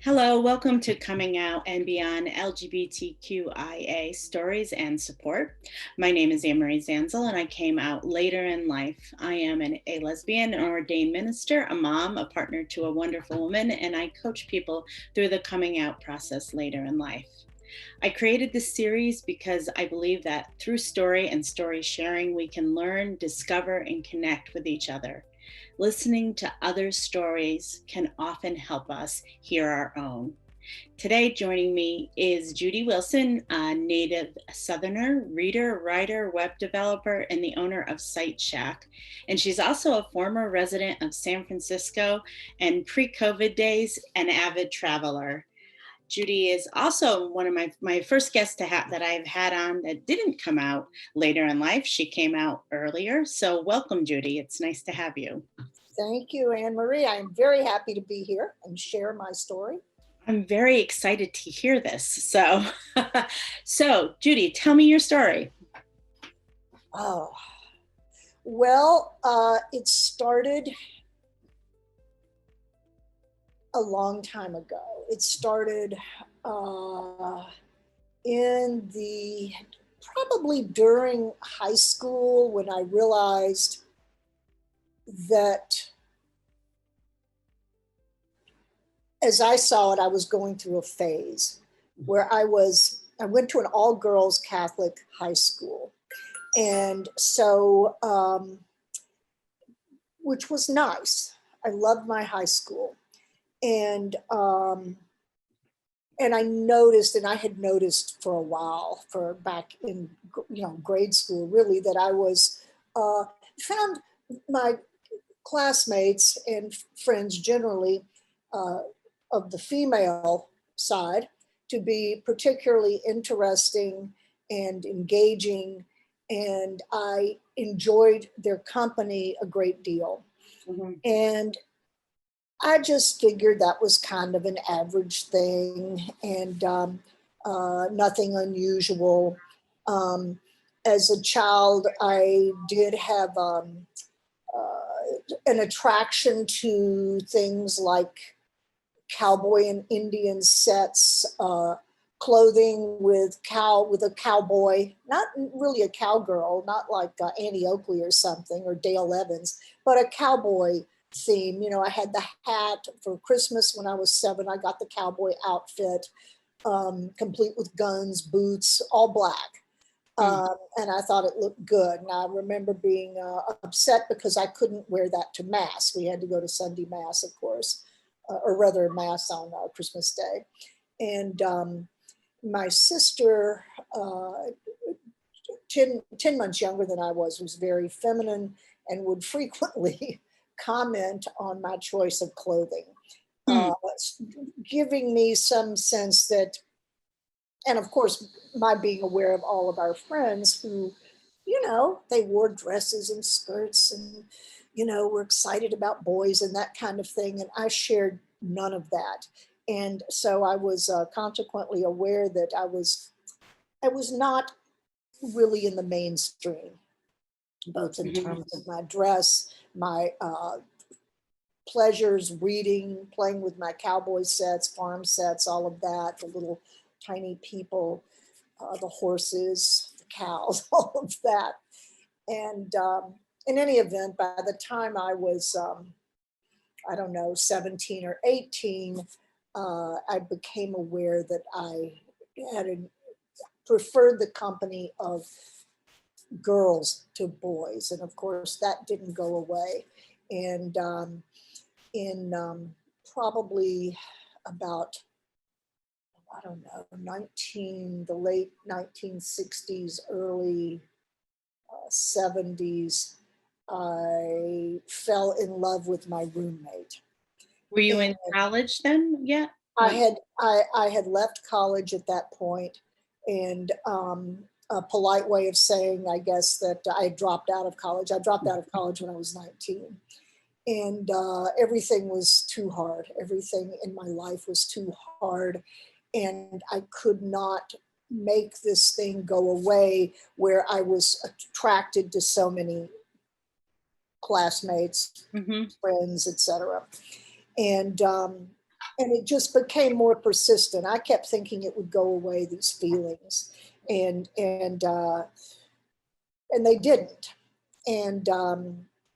Hello, welcome to Coming Out and Beyond LGBTQIA Stories and Support. My name is Anne-Marie Zanzel and I came out later in life. I am a lesbian, an ordained minister, a mom, a partner to a wonderful woman, and I coach people through the coming out process later in life. I created this series because I believe that through story and story sharing, we can learn, discover, and connect with each other. Listening to others' stories can often help us hear our own. Today, joining me is Judy Wilson, a native Southerner, reader, writer, web developer, and the owner of Site Shack. And she's also a former resident of San Francisco and pre-COVID days, an avid traveler. Judy is also one of my first guests that I've had on that didn't come out later in life. She came out earlier. So welcome, Judy. It's nice to have you. Thank you, Anne-Marie. I am very happy to be here and share my story. I'm very excited to hear this. So Judy, tell me your story. Oh, well, it started a long time ago. It started probably during high school when I realized that as I saw it, I was going through a phase where I went to an all-girls Catholic high school. And so, which was nice. I loved my high school. And I noticed, and I had noticed for a while, for back in grade school, really, that I was found my classmates and friends generally of the female side to be particularly interesting and engaging, and I enjoyed their company a great deal. Mm-hmm. And I just figured that was kind of an average thing and nothing unusual. As a child, I did have an attraction to things like cowboy and Indian sets, clothing with a cowboy, not really a cowgirl, not like Annie Oakley or something, or Dale Evans, but a cowboy theme. I had the hat for Christmas when I was 7. I got the cowboy outfit, complete with guns, boots, all black. And I thought it looked good. And I remember being upset because I couldn't wear that to Mass. We had to go to Sunday Mass, of course, or rather Mass on Christmas Day. And my sister, 10 months younger than I was very feminine and would frequently comment on my choice of clothing, giving me some sense that, and of course, my being aware of all of our friends who, they wore dresses and skirts and, were excited about boys and that kind of thing. And I shared none of that. And so I was consequently aware that I was not really in the mainstream, both in terms of my dress, my pleasures, reading, playing with my cowboy sets, farm sets, all of that, the little tiny people, the horses, the cows, all of that. And in any event, by the time I was, 17 or 18, I became aware that I preferred the company of girls to boys. And of course, that didn't go away. And in probably about, the late 1960s, early 70s, I fell in love with my roommate. Were you in college then yet? I had left college at that point, and a polite way of saying, I guess, that I dropped out of college. I dropped out of college when I was 19. And everything was too hard. Everything in my life was too hard. And I could not make this thing go away where I was attracted to so many classmates, friends, etc. And And it just became more persistent. I kept thinking it would go away, these feelings, and they didn't. And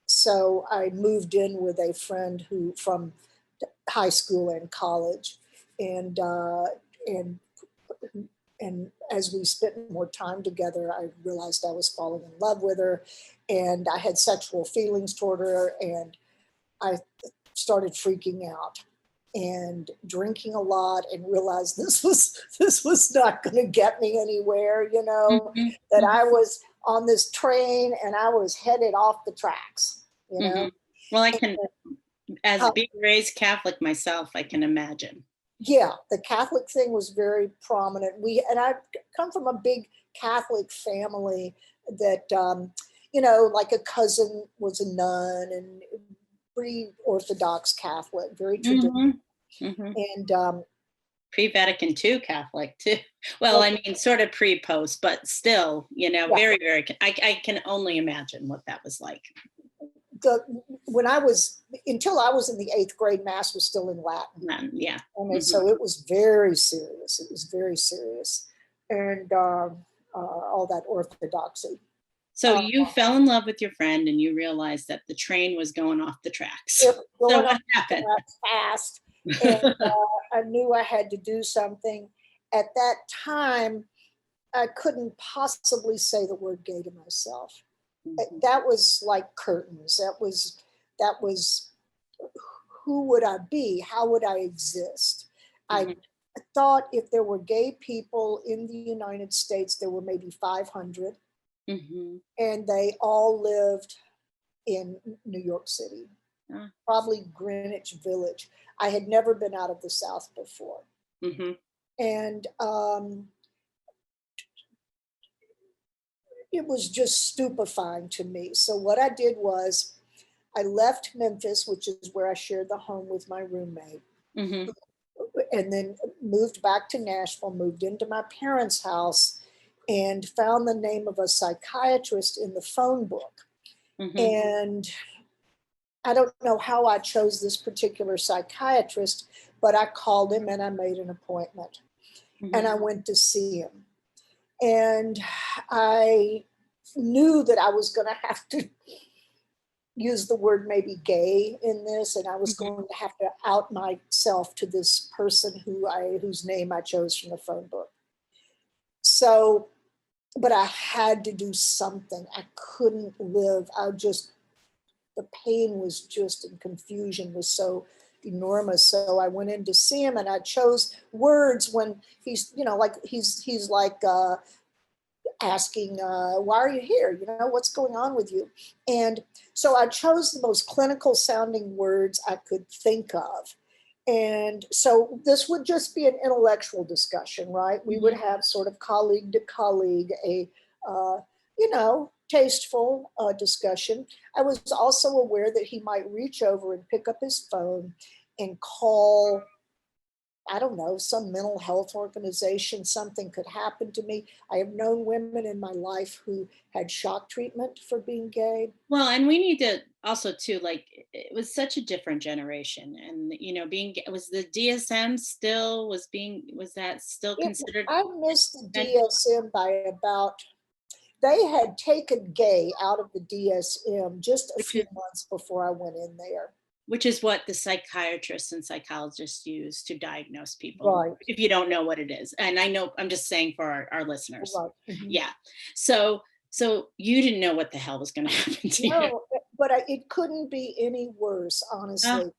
so I moved in with a friend who from high school and college, and and and as we spent more time together, I realized I was falling in love with her, and I had sexual feelings toward her, and I started freaking out and drinking a lot, and realized this was not going to get me anywhere, Mhm, that mhm, I was on this train and I was headed off the tracks, mhm. Well, I and, can, as uh, being raised Catholic myself, I can imagine. yeah, the Catholic thing was very prominent. And I come from a big Catholic family that, like a cousin was a nun, and pretty Orthodox Catholic, very traditional. Mhm, mhm. And Pre-Vatican II Catholic too. Well, well, I mean, sort of pre-post, but still, yeah, very, very. I can only imagine what that was like. the when I was until I was in the eighth grade, Mass was still in Latin, Yeah. and Mhm. so it was very serious. It was very serious, and all that orthodoxy. So Uh, you fell in love with your friend, and you realized that the train was going off the it tracks. was So going what off the happened? tracks fast, and I knew I had to do something. At that time, I couldn't possibly say the word gay to myself. Mhm, That was like curtains. That was who would I be? How would I exist? I mhm, thought if there were gay people in the United States, there were maybe 500, mhm. and they all lived in New York City, Ah, probably Greenwich Village. I had never been out of the South before. mhm, And it was just stupefying to me. So, what I did was I left Memphis, which is where I shared the home with my roommate, mhm, and then moved back to Nashville, moved into my parents' house, and found the name of a psychiatrist in the phone book. mhm, And I don't know how I chose this particular psychiatrist, but I called him and I made an appointment, and mhm, I went to see him. And I knew that I was going to have to use the word maybe gay in this, and I was mhm. going to have to out myself to this person whose name I chose from the phone book. So, but I had to do something. I couldn't live. The pain was just, and confusion was so enormous. So I went in to see him, and I chose words when like he's like asking, why are you here? What's going on with you? And so I chose the most clinical sounding words I could think of. And so this would just be an intellectual discussion, right? We would Mhm. have sort of colleague to colleague, tasteful discussion. I was also aware that he might reach over and pick up his phone and call, I don't know, some mental health organization. Something could happen to me. I have known women in my life who had shock treatment for being gay. Well, and we need to also too, like, it was such a different generation, and was the DSM still was that still It, considered I missed the conventional? DSM by about, they had taken gay out of the DSM just a Which few is months before I went in there. which is what the psychiatrists and psychologists use to diagnose people, Right, if you don't know what it is. And I know, I'm just saying for our listeners. right. Mhm. Yeah. So you didn't know what the hell was going to happen to you. No, but it couldn't be any worse, Ah, honestly,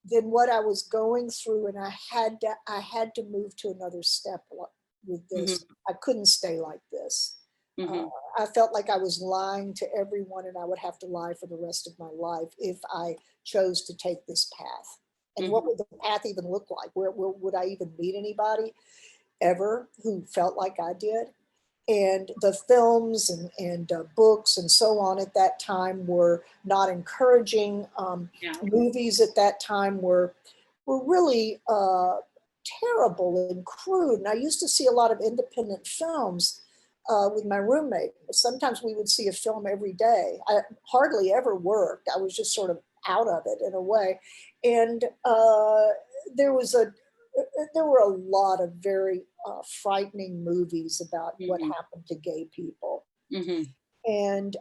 than what I was going through, and I had to move to another step with this. mhm, I couldn't stay like this. Uh, mhm, I felt like I was lying to everyone, and I would have to lie for the rest of my life if I chose to take this path. And what mhm, would the path even look like? Where would I even meet anybody ever who felt like I did? And the films and books and so on at that time were not encouraging. yeah. Movies at that time were really terrible and crude. And I used to see a lot of independent films with my roommate. Sometimes we would see a film every day. I hardly ever worked. I was just sort of out of it in a way. And there was a there were a lot of very frightening movies about what Mhm. happened to gay people, Mhm. and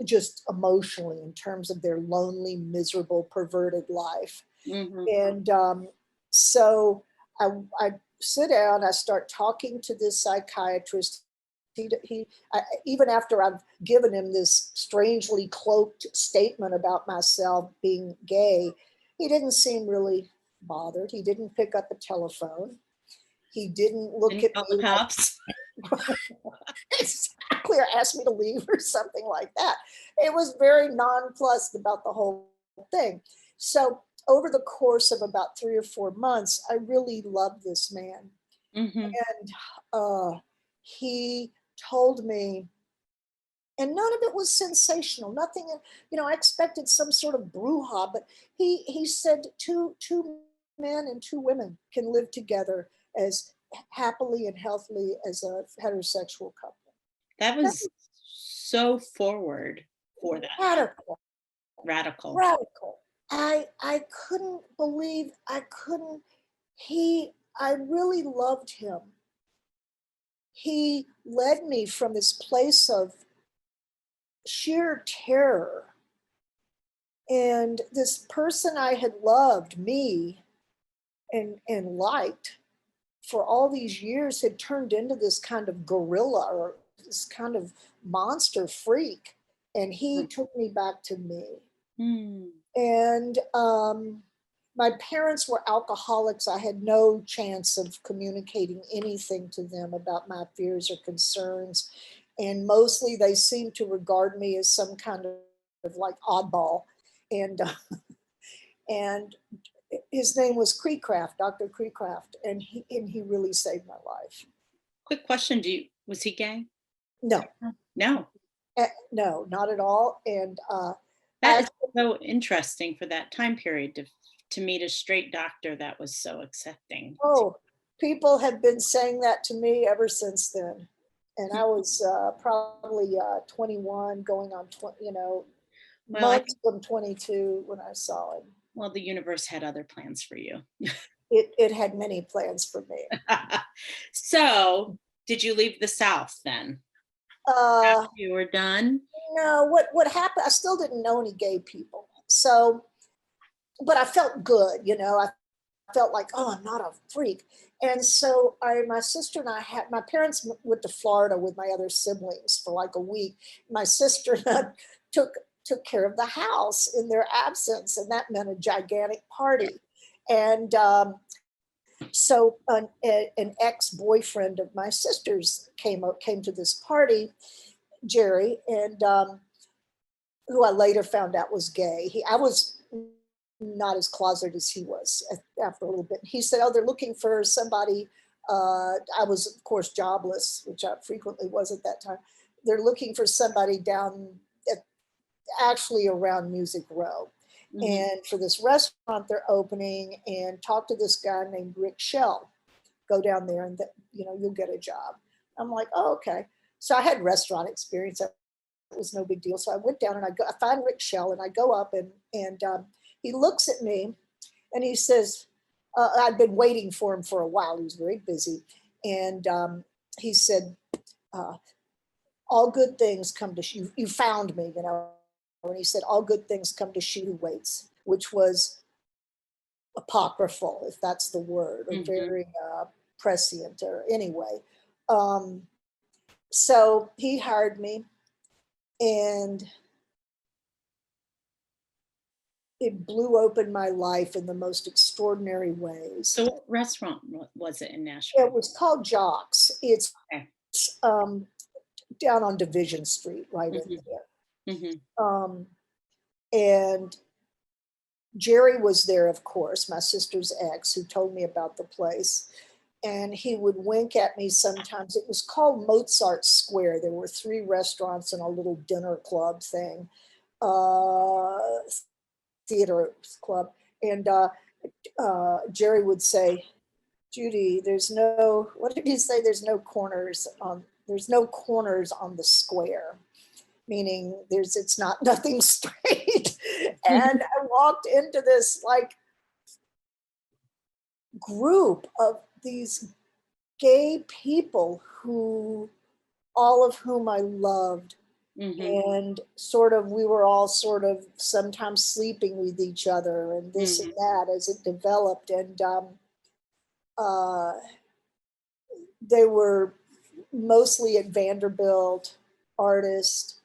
just emotionally in terms of their lonely, miserable, perverted life. Mhm. And so I sit down, I start talking to this psychiatrist. Even after I've given him this strangely cloaked statement about myself being gay, he didn't seem really bothered. He didn't pick up the telephone. He didn't look Didn't at call the me cops. like exactly or ask me to leave or something like that. It was very nonplussed about the whole thing. So over the course of about 3 or 4 months, I really loved this man. Mhm. And he told me, and none of it was sensational. Nothing, I expected some sort of brouhaha, but he said two men and two women can live together as happily and healthily as a heterosexual couple. That That was so forward for was that time. radical, Radical. radical. I couldn't believe I couldn't. He I really loved him. He led me from this place of sheer terror. And this person I had loved, me, and liked for all these years had turned into this kind of gorilla or this kind of monster freak. And he took me back to me. Mm. And my parents were alcoholics. I had no chance of communicating anything to them about my fears or concerns. And mostly they seemed to regard me as some kind of like oddball. And and his name was Creecraft, Dr. Creecraft, and he really saved my life. Quick question, was he gay? No, No. no, not at all. And That I is so interesting for that time period to meet a straight doctor that was so accepting. oh, people have been saying that to me ever since then. And I was probably 21, going on 20, Well, I months from 22 when I saw him. well, the universe had other plans for you. It had many plans for me. So, did you leave the South then? Uh, After you were done? no, what happened? I still didn't know any gay people, so but I felt good, I felt like, oh, I'm not a freak. And so my sister and I had, my parents went to Florida with my other siblings for like a week. My sister and I took took care of the house in their absence, and that meant a gigantic party. And so an ex-boyfriend of my sister's came to this party, Jerry, and who I later found out was gay. I was not as closeted as he was after a little bit. He said, "Oh, they're looking for somebody." I was, of course, jobless, which I frequently was at that time. They're looking for somebody down at, actually around Music Row. Mhm. And for this restaurant they're opening, and talk to this guy named Rick Shell. Go down there and, you'll get a job. I'm like, oh, okay. So I had restaurant experience. It was no big deal. So I went down and I find Rick Shell, and I go up, and he looks at me and he says, I'd been waiting for him for a while. He was very busy. And he said, uh, all good things come to you. You found me, And he said, all good things come to she who waits, which was apocryphal, if that's the word, or Mhm. very prescient, or anyway. Um, so he hired me, and it blew open my life in the most extraordinary ways. So what restaurant was it in It Nashville? was called Jocks. It's Okay. um, down on Division Street, right in Mhm. there. Mhm. And Jerry was there, of course, my sister's ex, who told me about the place. And he would wink at me sometimes. It was called Mozart Square. There were three restaurants and a little dinner club thing, uh, theater club. And Jerry would say, Judy, what did he say? There's no corners on the square, meaning it's not nothing straight. And I walked into this like group of these gay people who, all of whom I loved. Mhm. And sort of, we were all sort of sometimes sleeping with each other and this and Mhm. that as it developed. And uh, they were mostly at Vanderbilt, artists.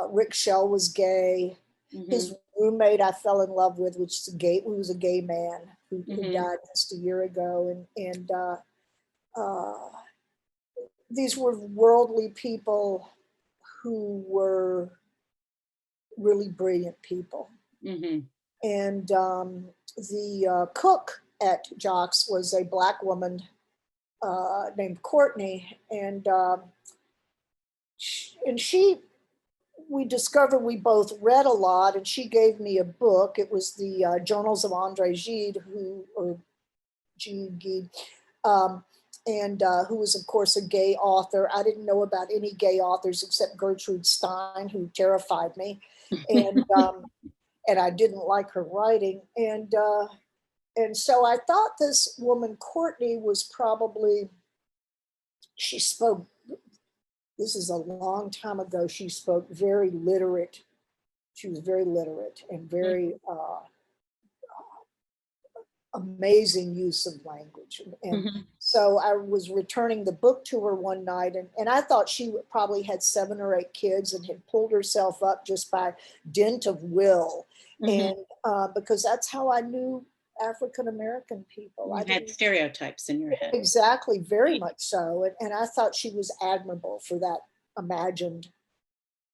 Rick Shell was gay. Mhm. His roommate I fell in love with, which is a gay, who was a gay man who Mhm. died just a year ago. And uh, these were worldly people who were really brilliant people. Mhm. And the cook at Jock's was a black woman named Courtney, and she we discovered we both read a lot, and she gave me a book. It was the Journals of Andre Gide, or Gide, um, and who was, of course, a gay author. I didn't know about any gay authors except Gertrude Stein, who terrified me, and and I didn't like her writing, and so I thought this woman Courtney was probably, she spoke, this is a long time ago, she spoke very literate. She was very literate and very amazing use of language. And Mhm. so I was returning the book to her one night, and I thought she probably had 7 or 8 kids and had pulled herself up just by dint of will. Mhm. And because that's how I knew African American people. I You had didn't stereotypes in your head. exactly, very much so. And I thought she was admirable for that imagined,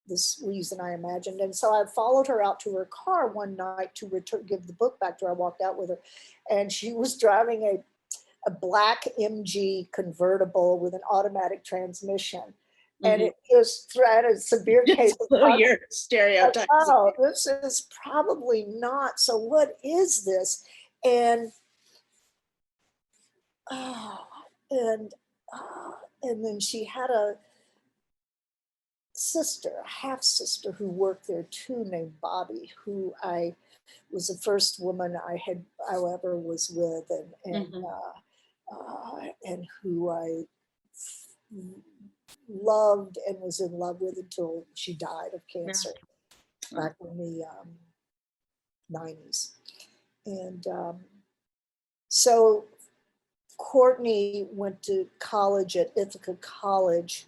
this reason I imagined. And so I followed her out to her car one night to return, give the book back to her. I walked out with her, and she was driving a black MG convertible with an automatic transmission. And Mhm. it just had a severe case Just of so Parkinson's. your stereotypes. Oh, this is probably not. So what is this? And oh, and and then she had a sister, a half sister who worked there too, named Bobby, who I was the first woman I ever was with, Mhm. and who I loved and was in love with until she died of Yeah. cancer Oh. back in the 90s. And so Courtney went to college at Ithaca College,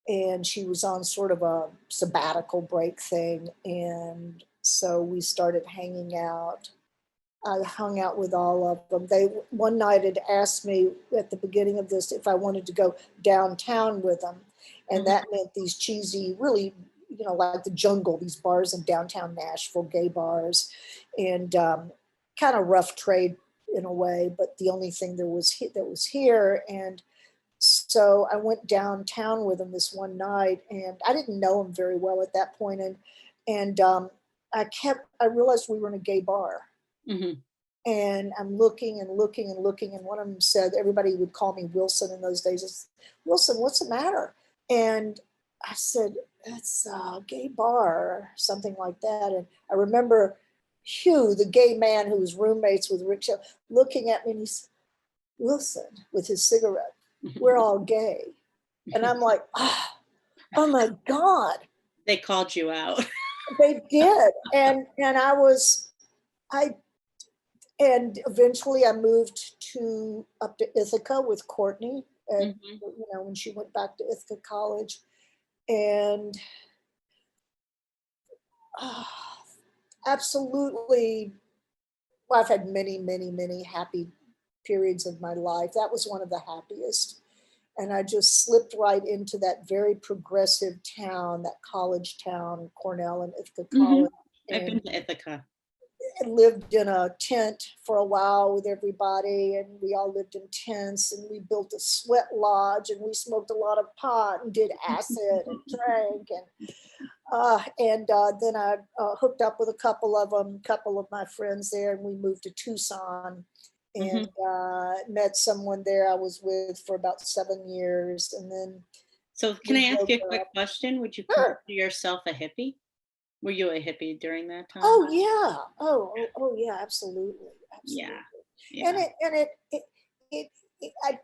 and she was on sort of a sabbatical break thing. And so we started hanging out. I hung out with all of them. They one night had asked me at the beginning of this if I wanted to go downtown with them, and Mhm. that meant these cheesy, really, like the Jungle, these bars in downtown Nashville, gay bars, and kind of rough trade in a way. But the only thing that was here, and so I went downtown with him this one night, and I didn't know him very well at that point, and I realized we were in a gay bar, Mhm. and I'm looking and looking and looking, and one of them said, everybody would call me Wilson in those days. It's, Wilson, what's the matter? And I said, it's a gay bar, or something like that. And I remember Hugh, the gay man who was roommates with Rick Shell, looking at me, and he said, Wilson, with his cigarette, we're all gay. And I'm like, oh my God, They called you out. they did. And I and eventually I moved to up to Ithaca with Courtney at, Mhm. when she went back to Ithaca College. And uh, absolutely, well, I've had many, many, many happy periods of my life. That was one of the happiest. And I just slipped right into that very progressive town, that college town, Cornell and Ithaca Mhm. College, I've been and to Ithaca. lived in a tent for a while with everybody, and we all lived in tents, and we built a sweat lodge, and we smoked a lot of pot and did acid and drank, and then I hooked up with a couple of my friends there, and we moved to Tucson, and Mhm. met someone there I was with for about 7 years, and then So can we I ask broke you a quick up. question? Would you consider Sure. yourself a hippie? Were you a hippie during that time? Oh yeah. Oh yeah, absolutely. Yeah. Absolutely. And Yeah.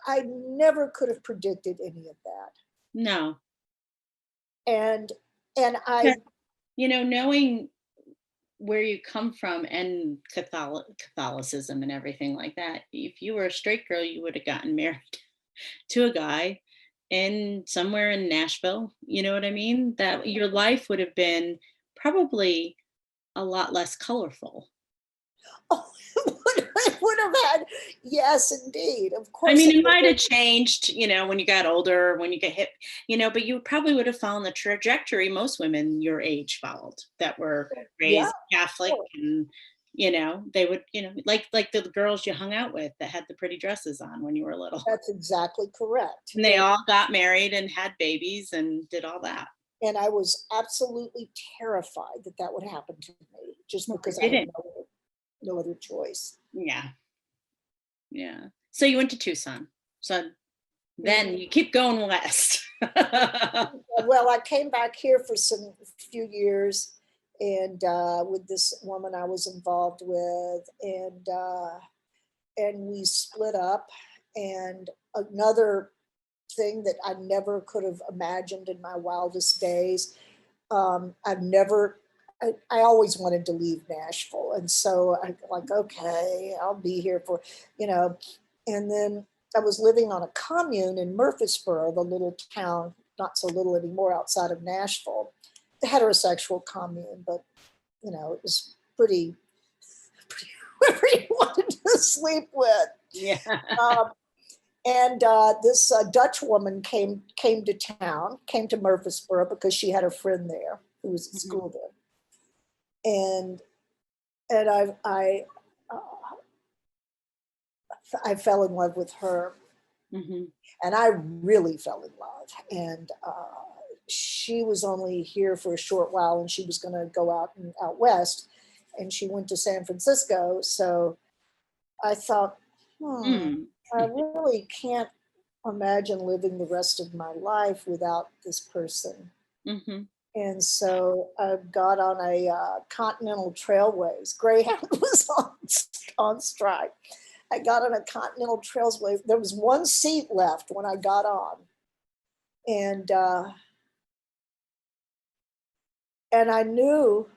I never could have predicted any of that. No. And and Yeah. I Knowing where you come from and Catholicism and everything like that, if you were a straight girl, you would have gotten married to a guy in somewhere in Nashville. You know what I mean? That your life would have been probably a lot less colorful. oh, I would have had, yes, indeed. Of I course mean, it it would might have. have changed, when you got older, when you get hit, but you probably would have followed the trajectory most women your age followed that were Yeah, raised Catholic sure. and, they would, like the girls you hung out with that had the pretty dresses on when you were little. That's exactly correct. And they all got married and had babies and did all that. And I was absolutely terrified that that would happen to me just Well, because I it had didn't. no other choice. Yeah. Yeah. So you went to Tucson. So then Mhm. you keep going west. Well, I came back here for some few years, and with this woman I was involved with, and we split up. And another thing that I never could have imagined in my wildest days. I've never, I always wanted to leave Nashville. And so I like, okay, I'll be here for, you know, and then I was living on a commune in Murfreesboro, the little town, not so little anymore outside of Nashville, the heterosexual commune, but it was pretty, whoever you wanted to sleep with. Yeah. Um, and this Dutch woman came to town, came to Murfreesboro because she had a friend there who was at Mhm. school there, and uh, I fell in love with her, Mhm. and I really fell in love. And she was only here for a short while, and she was going to go out west, and she went to San Francisco. So I thought, Mm. I really can't imagine living the rest of my life without this person. Mhm. And so I got on a Continental Trailways. Greyhound was on strike. I got on a Continental Trailways. There was one seat left when I got on, and I knew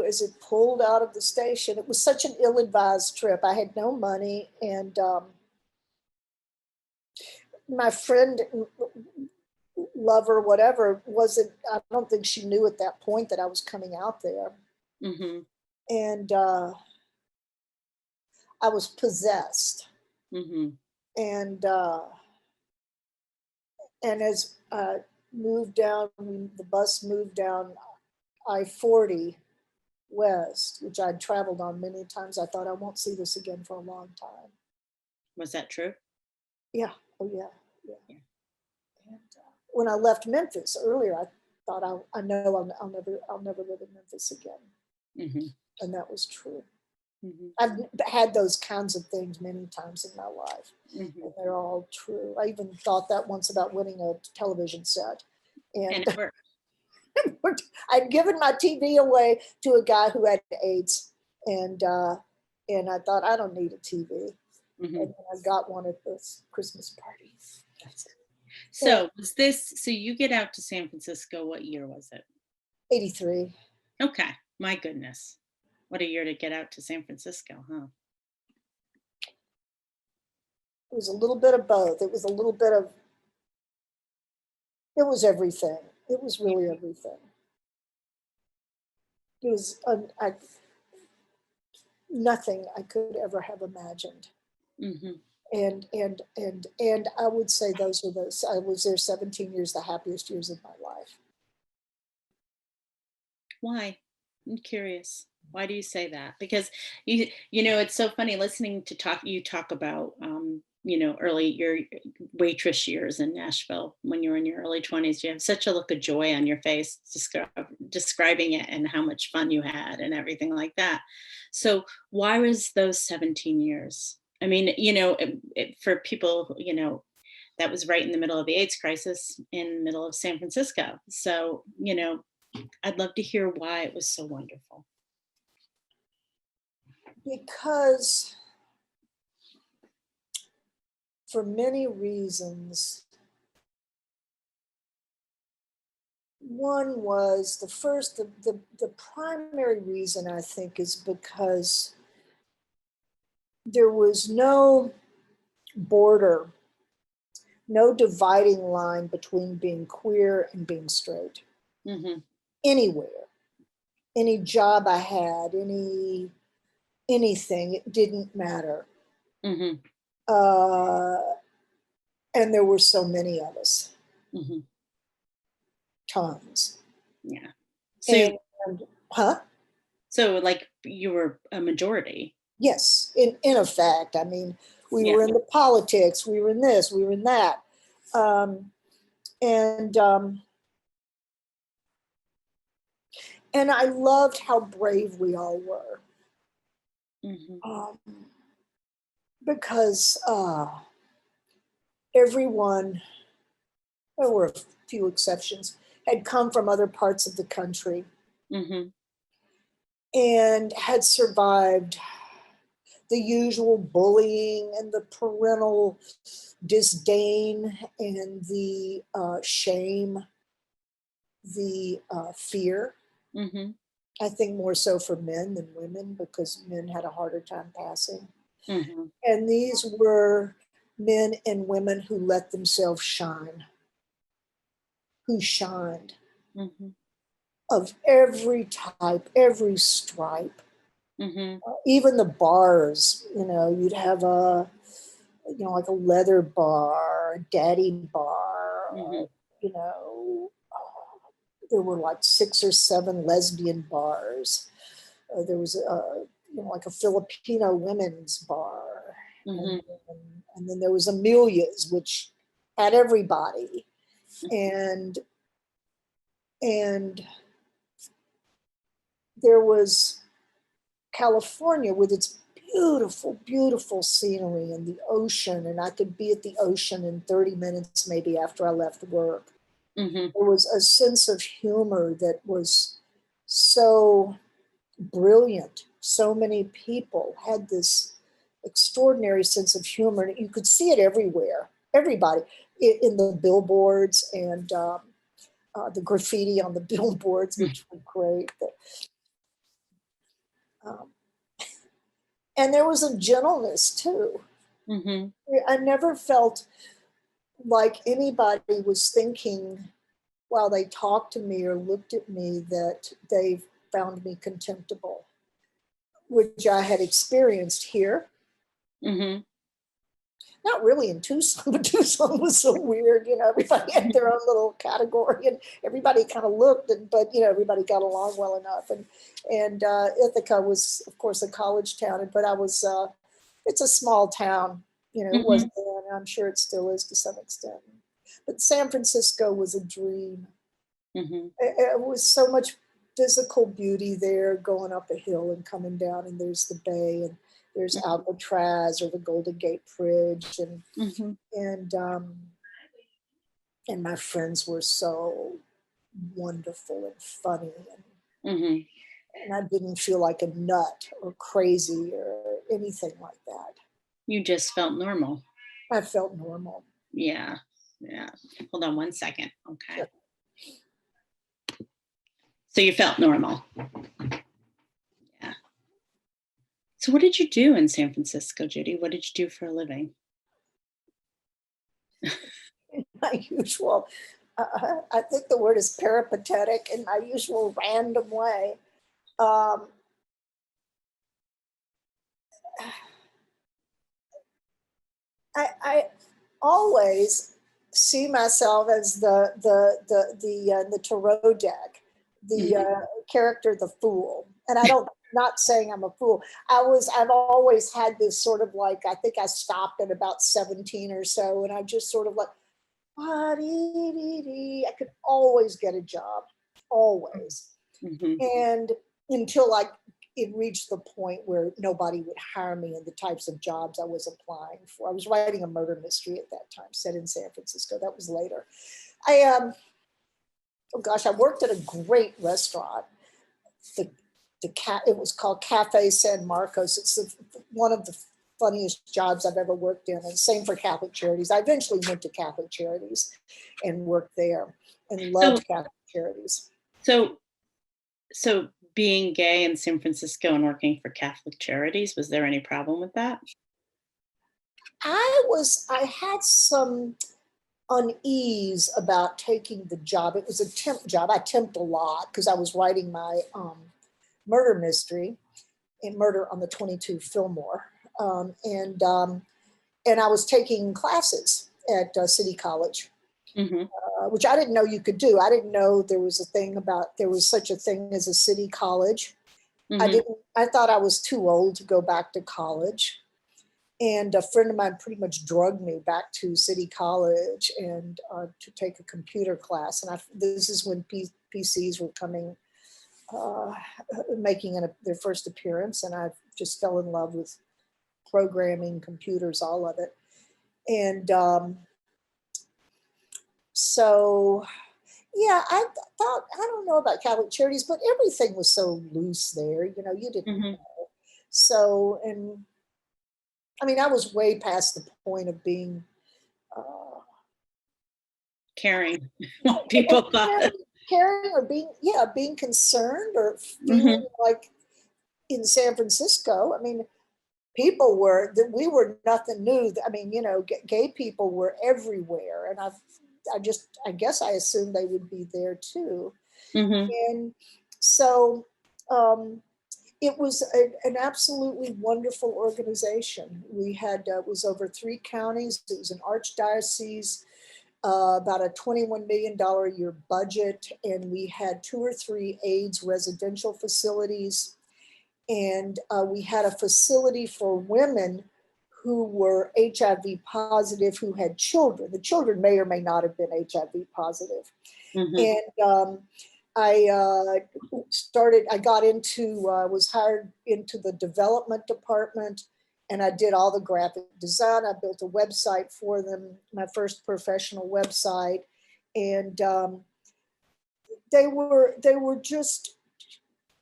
as it pulled out of the station. It was such an ill-advised trip. I had no money, and my friend, lover, whatever, wasn't. I don't think she knew at that point that I was coming out there, Mhm. and I was possessed. Mhm. And as moved down, the bus moved down I-40 west, which I'd traveled on many times. I thought I won't see this again for a long time. Was that true? Yeah. Oh yeah. Yeah. Yeah. And when I left Memphis earlier, I thought I know I'll never live in Memphis again, Mhm. and that was true. Mhm. I've had those kinds of things many times in my life, and Mhm. they're all true. I even thought that once about winning a television set, And and it worked. I'd given my TV away to a guy who had AIDS, and I thought I don't need a TV, and Mhm. then I got one at this Christmas party. And So you get out to San Francisco, what year was it? 83. Okay. My goodness. What a year to get out to San Francisco, huh? It was a little bit of both. It was a little bit of, it was everything. It was really everything. It was nothing I could ever have imagined. Mhm. And I would say those were those. I was there 17 years, the happiest years of my life. Why? I'm curious. Why do you say that? Because it's so funny listening to talk about early your waitress years in Nashville when you were in your early 20s. You have such a look of joy on your face describing it and how much fun you had and everything like that. So why was those 17 years? I mean, for people, that was right in the middle of the AIDS crisis in the middle of San Francisco. So, I'd love to hear why it was so wonderful. Because for many reasons, one was the primary reason I think is because there was no border, no dividing line between being queer and being straight Mm-hmm. anywhere. Any job I had, anything, it didn't matter. Mm-hmm. Uh, and there were so many of us, Mm-hmm. tons. Yeah. So, And huh? so like you were a majority. Yes, in effect. I mean, we Yeah. were in the politics, we were in this, we were in that. Um, and and I loved how brave we all were. Mm-hmm. Um, because everyone, there were a few exceptions, had come from other parts of the country Mm-hmm. and had survived the usual bullying and the parental disdain and the shame, the fear. Mm-hmm. I think more so for men than women because men had a harder time passing. Mm-hmm. And these were men and women who let themselves shine, who shined Mm-hmm. of every type, every stripe. Mm-hmm. Even the bars, you'd have like a leather bar, a daddy bar, Mm-hmm. there were like 6 or 7 lesbian bars. There was like a Filipino women's bar, Mm-hmm. and, and then there was Amelia's, which had everybody, and and there was California with its beautiful, beautiful scenery and the ocean, and I could be at the ocean in 30 minutes maybe after I left work. Mm-hmm. There was a sense of humor that was so brilliant. So many people had this extraordinary sense of humor, and you could see it everywhere. Everybody in the billboards and the graffiti on the billboards, which were great. Um, and there was a gentleness too. Mm-hmm. I never felt like anybody was thinking while they talked to me or looked at me that they found me contemptible, which I had experienced here. Mm-hmm. Not really in Tucson, but Tucson was so weird. Everybody had their own little category, and everybody kind of looked, but everybody got along well enough. And Ithaca was, of course, a college town, but I was. It's a small town, it Mm-hmm. wasn't then. I'm sure it still is to some extent. But San Francisco was a dream. Mm-hmm. It was so much physical beauty there, going up a hill and coming down, and there's the bay, and there's Alcatraz or the Golden Gate Bridge, Mm-hmm. and my friends were so wonderful and funny, Mm-hmm. and I didn't feel like a nut or crazy or anything like that. You just felt normal. I felt normal. Yeah. Yeah. Hold on one second. Okay. Sure. So you felt normal. Yeah. So what did you do in San Francisco, Judy? What did you do for a living? My usual, I think the word is peripatetic, in my usual random way. Um, I always see myself as the tarot deck, the Mm-hmm. character, the fool, and I don't. Not saying I'm a fool. I've always had this sort of like, I think I stopped at about 17 or so, and I just sort of like, I could always get a job, always. Mm-hmm. And until like it reached the point where nobody would hire me in the types of jobs I was applying for. I was writing a murder mystery at that time, set in San Francisco. That was later. I oh gosh, I worked at a great restaurant. The it was called Cafe San Marcos. It's one of the funniest jobs I've ever worked in, and same for Catholic Charities. I eventually went to Catholic Charities and worked there, and So, loved Catholic Charities. so, so being gay in San Francisco and working for Catholic Charities, was there any problem with that? I had some unease about taking the job. It was a temp job. I temped a lot because I was writing my murder mystery in Murder on the 22 Fillmore. Um, and, um, and I was taking classes at City College, Hmm. which I didn't know you could do. I didn't know there was there was such a thing as a city college. Hmm. I thought I was too old to go back to college. And a friend of mine pretty much drugged me back to City College and to take a computer class. And this is when PCs were coming, uh, making their first appearance. And I just fell in love with programming, computers, all of it. And so, yeah, I thought, I don't know about Catholic Charities, but everything was so loose there. You know, you didn't Hmm. know. So, and I mean, I was way past the point of being uh, Caring what people thought. caring or being, yeah, being concerned or feeling Hmm. like in San Francisco. I mean, people were that we were nothing new. I mean, you know, gay people were everywhere, and I guess I assumed they would be there too. Hmm. And so um, it was an absolutely wonderful organization. We had it was over 3 counties. It was an archdiocese, about a $21 million a year budget, and we had 2 or 3 AIDS residential facilities, and we had a facility for women who were HIV positive who had children. The children may or may not have been HIV positive. Hmm. And I got into, was hired into the development department, and I did all the graphic design. I built a website for them, my first professional website. And they were just,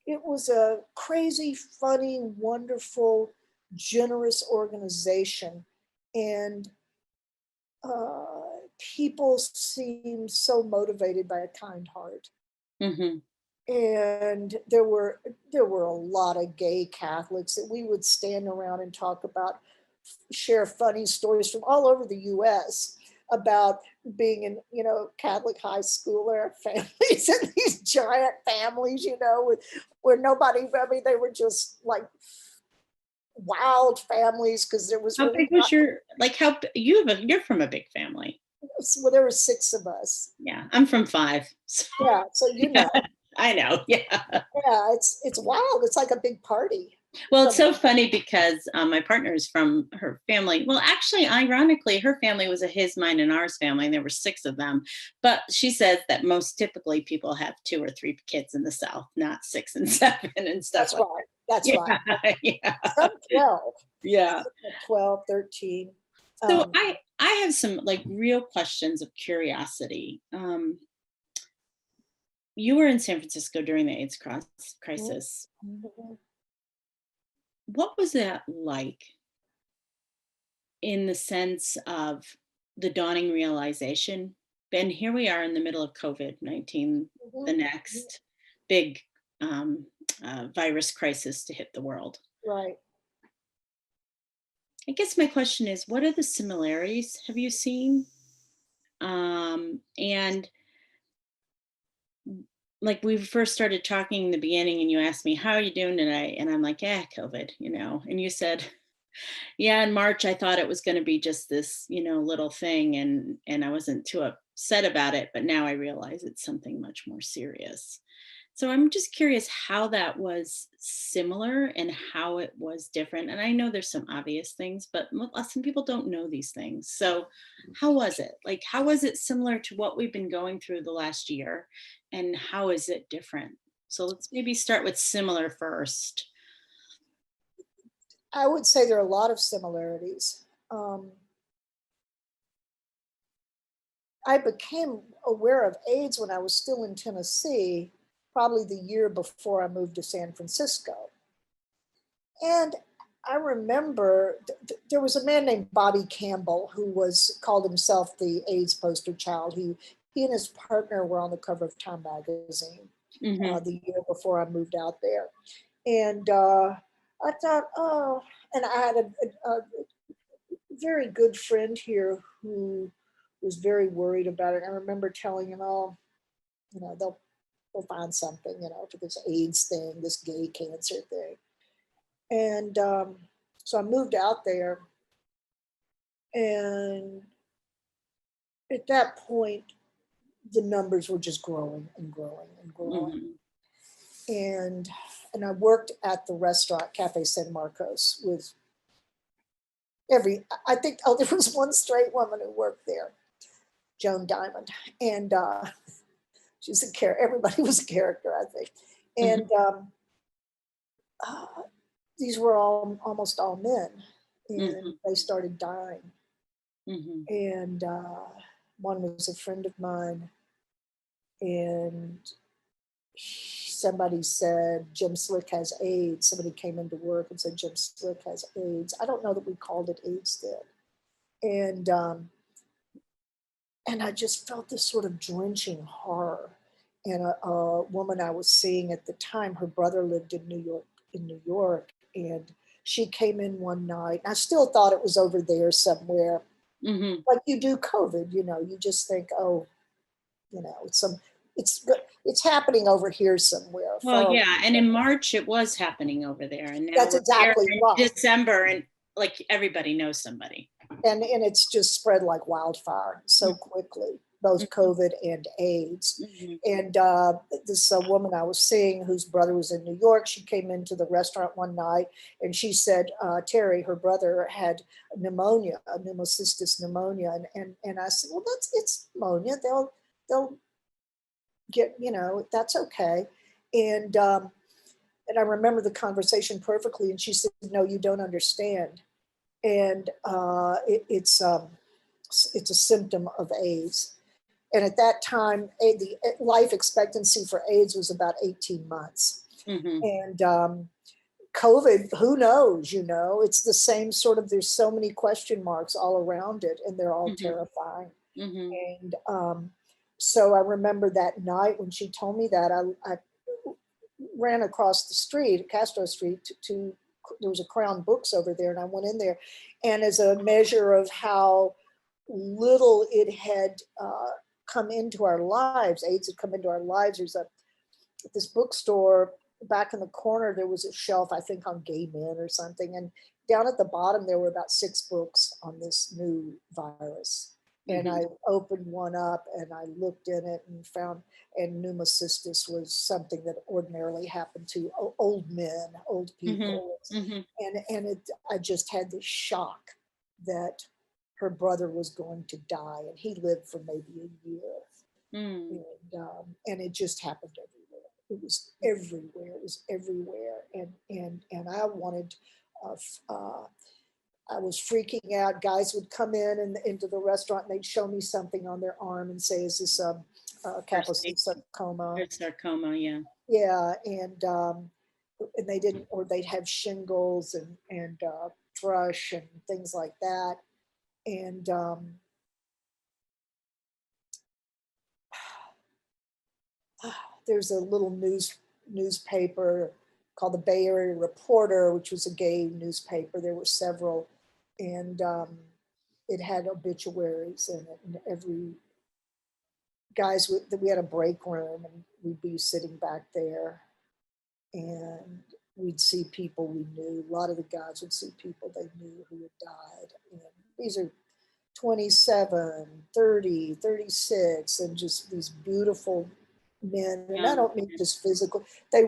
it was a crazy, funny, wonderful, generous organization. And people seemed so motivated by a kind heart. Hmm. And there were a lot of gay Catholics that we would stand around and talk about, share funny stories from all over the U.S. about being in, you know, Catholic high schooler families and these giant families, you know, where nobody, I mean, they were just like wild families because there was How really big was not, your, like, you're from a big family. well, there were 6 of us. Yeah, I'm from five. So, Yeah, so you yeah, know, I know. Yeah. yeah, it's wild. It's like a big party. Well, it's From so funny because my partner is from her family. Well, actually, ironically, her family was a his, mine, and ours family, and there were 6 of them. But she says that most typically people have 2 or 3 kids in the South, not 6 and 7 and stuff That's like right. that. That's right. Yeah, yeah, Some 12, yeah. 12, 13. So Um, I have some like real questions of curiosity. You were in San Francisco during the AIDS crisis. mhm. What was that like in the sense of the dawning realization? And here we are in the middle of COVID-19, the Mhm. next big um, virus crisis to hit the world. Right. I guess my question is, what are the similarities have you seen? And like we first started talking in the beginning and you asked me, how are you doing today? And I'm like, yeah, COVID, and you said, yeah, in March, I thought it was going to be just this, little thing, and I wasn't too upset about it, but now I realize it's something much more serious. So I'm just curious how that was similar and how it was different. And I know there's some obvious things, but some people don't know these things. So how was it? Like, how was it similar to what we've been going through the last year? And how is it different? So let's maybe start with similar first. I would say there are a lot of similarities. Um, I became aware of AIDS when I was still in Tennessee, probably the year before I moved to San Francisco. And I remember there was a man named Bobby Campbell who was called himself the AIDS poster child. He and his partner were on the cover of Time magazine Mm-hmm. the year before I moved out there. And I thought, oh, and I had a very good friend here who was very worried about it. I remember telling him, oh, they'll find something, for this AIDS thing, this gay cancer thing. And so I moved out there, and at that point, the numbers were just growing and growing and growing. Mm-hmm. And I worked at the restaurant Cafe San Marcos with I think, oh, there was one straight woman who worked there, Joan Diamond, and she's a character. Everybody was a character, I think. And uh, these were almost all men, and Mm-hmm. they started dying. Mm-hmm. And one was a friend of mine, and somebody said Jim Slick has AIDS. Somebody came into work and said Jim Slick has AIDS. I don't know that we called it AIDS then. And I just felt this sort of drenching horror. And a woman I was seeing at the time, her brother lived in New York, and she came in one night. I still thought it was over there somewhere, Mm-hmm. like you do COVID. You just think, oh, it's it's happening over here somewhere, Well, far away. yeah, and in March it was happening over there, and now That's we're here exactly in right. December, and like everybody knows somebody. And it's just spread like wildfire so quickly, both Mm-hmm. COVID and AIDS. Mm-hmm. And this woman I was seeing whose brother was in New York, she came into the restaurant one night and she said, Terry, her brother had pneumonia, a pneumocystis pneumonia. And I said, well, it's pneumonia. They'll get, that's okay. And I remember the conversation perfectly. And she said, no, you don't understand. And it's a symptom of AIDS. And at that time, the life expectancy for AIDS was about 18 months. Mm-hmm. And COVID, who knows, it's the same sort of, there's so many question marks all around it, and they're all Mm-hmm. terrifying. Mm-hmm. And so I remember that night when she told me that, I ran across the street, Castro Street, to there was a Crown Books over there, and I went in there, and as a measure of how little it had come into our lives, AIDS had come into our lives. There's this bookstore back in the corner. There was a shelf, I think, on gay men or something, and down at the bottom there were about 6 books on this new virus. And Mm-hmm. I opened one up and I looked in it and found, and pneumocystis was something that ordinarily happened to old men, old people. Mm-hmm. Mm-hmm. And I just had this shock that her brother was going to die, and he lived for maybe a year. Mm. And it just happened everywhere. It was everywhere. It was everywhere. And I wanted, I was freaking out. Guys would come in and into the restaurant and they'd show me something on their arm and say, "Is this a Kaposi sarcoma?" Or sarcoma, yeah. Yeah, and they didn't, or they'd have shingles and thrush and things like that. And there's a little newspaper called the Bay Area Reporter, which was a gay newspaper. There were several, and it had obituaries in it. And every we had a break room, and we'd be sitting back there, and we'd see people we knew. A lot of the guys would see people they knew who had died. And these are 27, 30, 36, and just these beautiful men. And I Young. don't mean just physical. They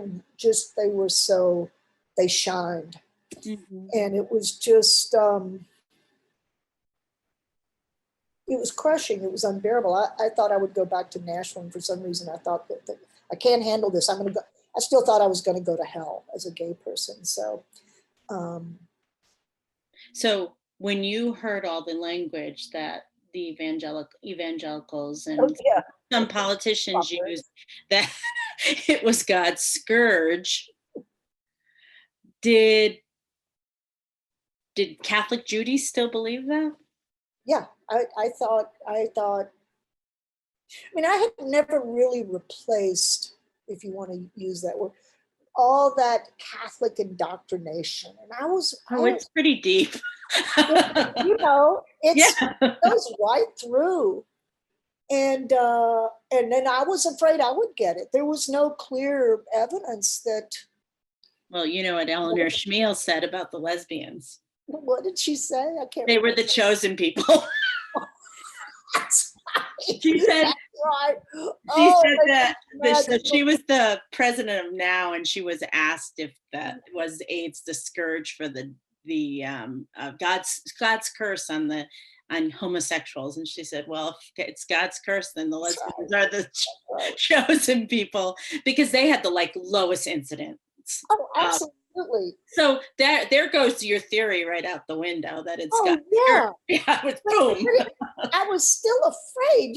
were so, they shined. Mm-hmm. And it was just, it was crushing. It was unbearable. I thought I would go back to Nashville, and for some reason I thought that I can't handle this. I'm going to go. I still thought I was going to go to hell as a gay person. So when you heard all the language that the evangelicals Oh, and yeah. some politicians Fuckers. used that it was God's scourge. Did Catholic Judy still believe that? Yeah. I mean, I had never really replaced, if you want to use that word, all that Catholic indoctrination. And Oh, it's pretty deep. it's Yeah. goes right through. And then I was afraid I would get it. There was no clear evidence that. Well, you know what Eleanor Schmiel said about the lesbians. What did she say? I can't They were remember. the chosen people. That's right. She said That's right. she Oh, said that so magical. she was the president of NOW, and she was asked if that was AIDS the scourge for the God's curse on homosexuals, and she said, well, if it's God's curse, then the That's lesbians right. are the Right. chosen people, because they had the lowest incidence. Oh, Uh, absolutely. so there goes your theory right out the window that it's Oh, God's curse. yeah. Yeah, it was But, boom. I was still afraid,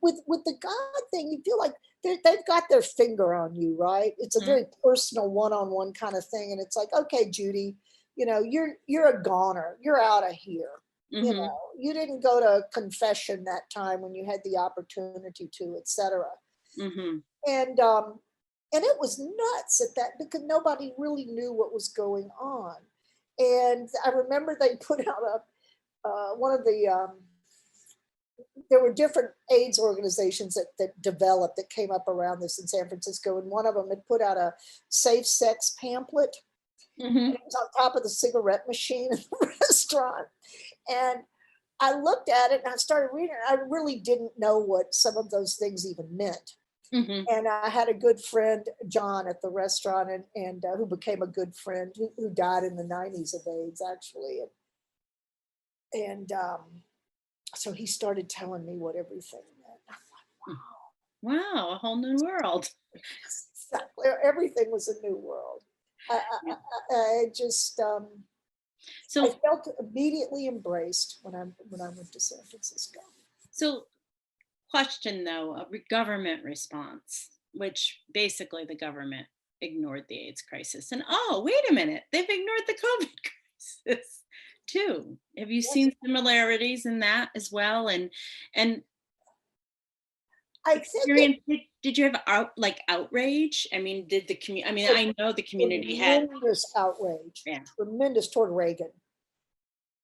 with the God thing. You feel like they've got their finger on you, right? It's a very personal, one-on-one kind of thing, and it's like, okay, Judy, you're a goner. You're out of here. Mm-hmm. You didn't go to confession that time when you had the opportunity to, etc. Mm-hmm. And it was nuts at that, because nobody really knew what was going on. And I remember they put out one of the there were different AIDS organizations that developed, that came up around this in San Francisco, and one of them had put out a safe sex pamphlet. Mm-hmm. And it was on top of the cigarette machine in the restaurant. And I looked at it and I started reading it. I really didn't know what some of those things even meant. Mm-hmm. And I had a good friend, John, at the restaurant, and who became a good friend, who died in the 90s of AIDS, actually. And so he started telling me what everything meant. I thought, Wow, a whole new world. exactly. Everything was a new world. I just, I So, felt immediately embraced when I went to San Francisco. so question though, a government response, which basically the government ignored the AIDS crisis. And oh, wait a minute, they've ignored the COVID crisis too. Have you Yes, seen similarities in that as well? And I think it experience, did you have outrage? I mean, did the community, I mean, was I know the community had, tremendous outrage, yeah. tremendous toward Reagan,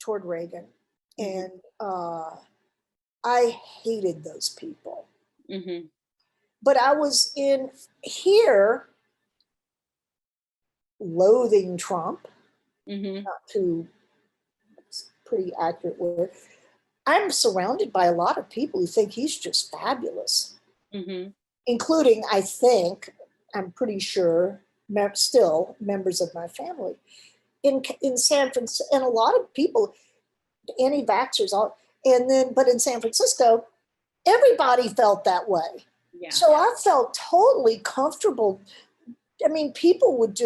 Mm-hmm. and I hated those people. Mm-hmm. But I was in here loathing Trump, Mm-hmm. not too pretty accurate word. I'm surrounded by a lot of people who think he's just fabulous, Mm-hmm. including, I think, I'm pretty sure, still members of my family in San Francisco, and a lot of people, anti-vaxxers, all, but in San Francisco, everybody felt that way. Yeah. So I felt totally comfortable. I mean, people would,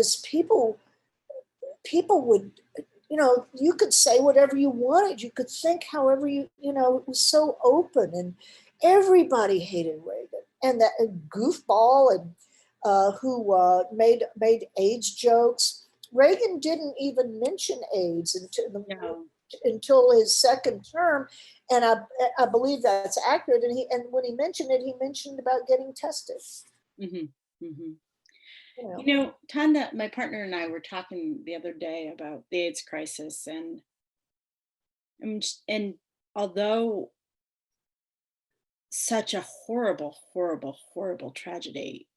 you could say whatever you wanted. You could think however it was so open, and everybody hated Reagan, and that goofball, and who made AIDS jokes. Reagan didn't even mention AIDS No. until his second term, and I believe that's accurate. And when he mentioned it, he mentioned about getting tested. Mm-hmm. Mm-hmm. You know, You know, Tanda, my partner and I were talking the other day about the AIDS crisis, and although such a horrible, horrible, horrible tragedy,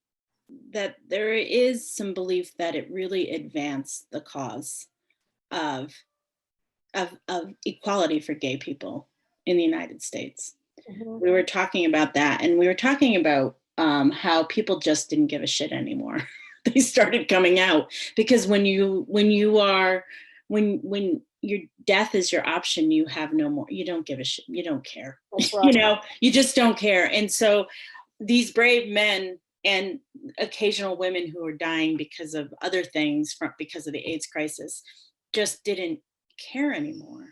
that there is some belief that it really advanced the cause of of equality for gay people in the United States. mhm. We were talking about that, and we were talking about how people just didn't give a shit anymore. They started coming out because when your death is your option, you have no more, you don't give a shit, you don't care. That's right. You just don't care. And so these brave men and occasional women who are dying because of other things, because of the AIDS crisis, just didn't care anymore.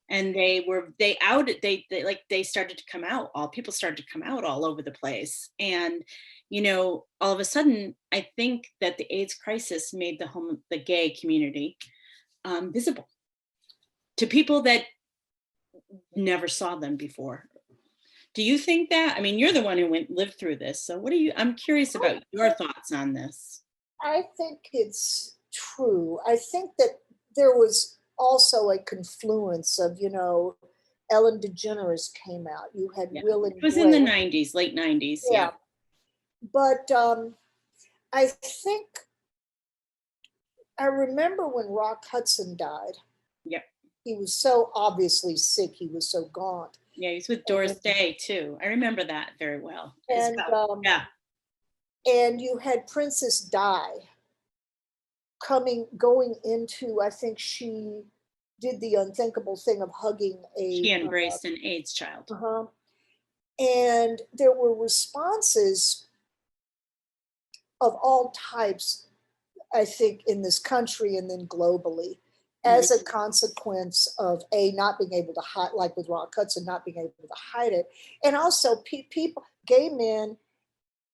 And they started to come out, all people started to come out all over the place. And, all of a sudden, I think that the AIDS crisis made the gay community visible to people that never saw them before. Do you think that? I mean, you're the one who lived through this. So I'm curious about your thoughts on this. I think it's true. I think that there was also a confluence of, Ellen DeGeneres came out. You had Yeah. Will It and was in the Grace. 90s, late 90s. Yeah. Yeah. But I think I remember when Rock Hudson died. Yep. He was so obviously sick. He was so gaunt. Yeah, he's with And, Doris Day too. I remember that very well as and, well. Yeah. and you had Princess Di going into, I think she did the unthinkable thing of hugging She a, embraced an AIDS child. and there were responses of all types, I think, in this country and then globally, as a consequence of not being able to hide, like with Rock Hudson, not being able to hide it, and also people, gay men,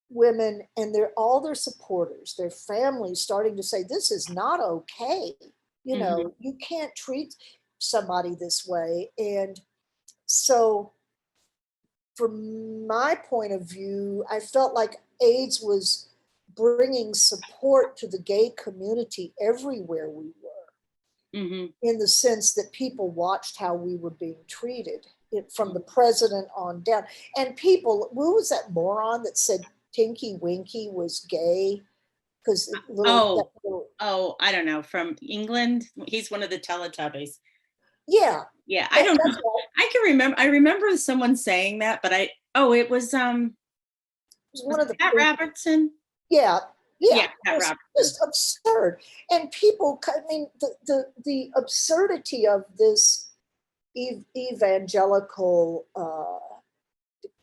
women, and all their supporters, their families, starting to say this is not okay. You can't treat somebody this way, and so from my point of view, I felt like AIDS was bringing support to the gay community everywhere we were, in the sense that people watched how we were being treated, from the president on down. And people, who was that moron that said Tinky Winky was gay? Because I don't know, from England. He's one of the Teletubbies. Yeah. Yeah, I don't know. Right. I remember someone saying that, but it was one of the Pat Robertson. Yeah, Yeah, Pat it's Robertson. just absurd. And people, I mean, the absurdity of this evangelical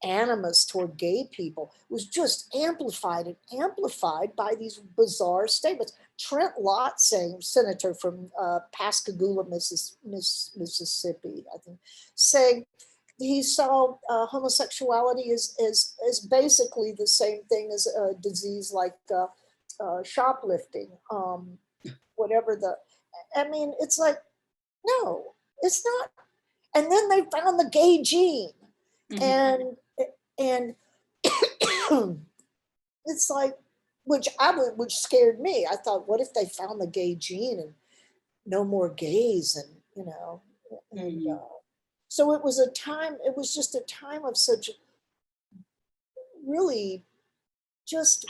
animus toward gay people was just amplified and amplified by these bizarre statements. Trent Lott, senator from Pascagoula, Mississippi, I think, saying he saw homosexuality as basically the same thing as a disease like shoplifting, whatever I mean, it's like, no, it's not. And then they found the gay gene, and it's like, which scared me. I thought, what if they found the gay gene and no more gays, and so it was just a time of such really just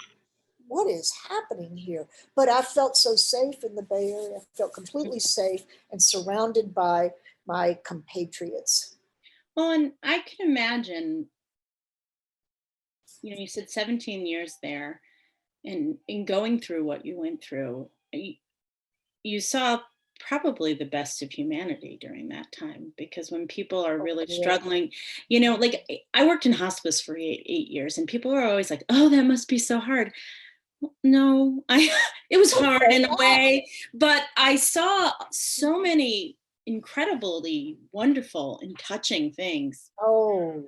what is happening here. But I felt so safe in the Bay Area. I felt completely safe and surrounded by my compatriots. Well, and I can imagine, you said 17 years there, and in going through what you went through, you saw probably the best of humanity during that time, because when people are really struggling, like I worked in hospice for 8 years, and people are always like, oh, that must be so hard. No, it was hard in a way, but I saw so many incredibly wonderful and touching things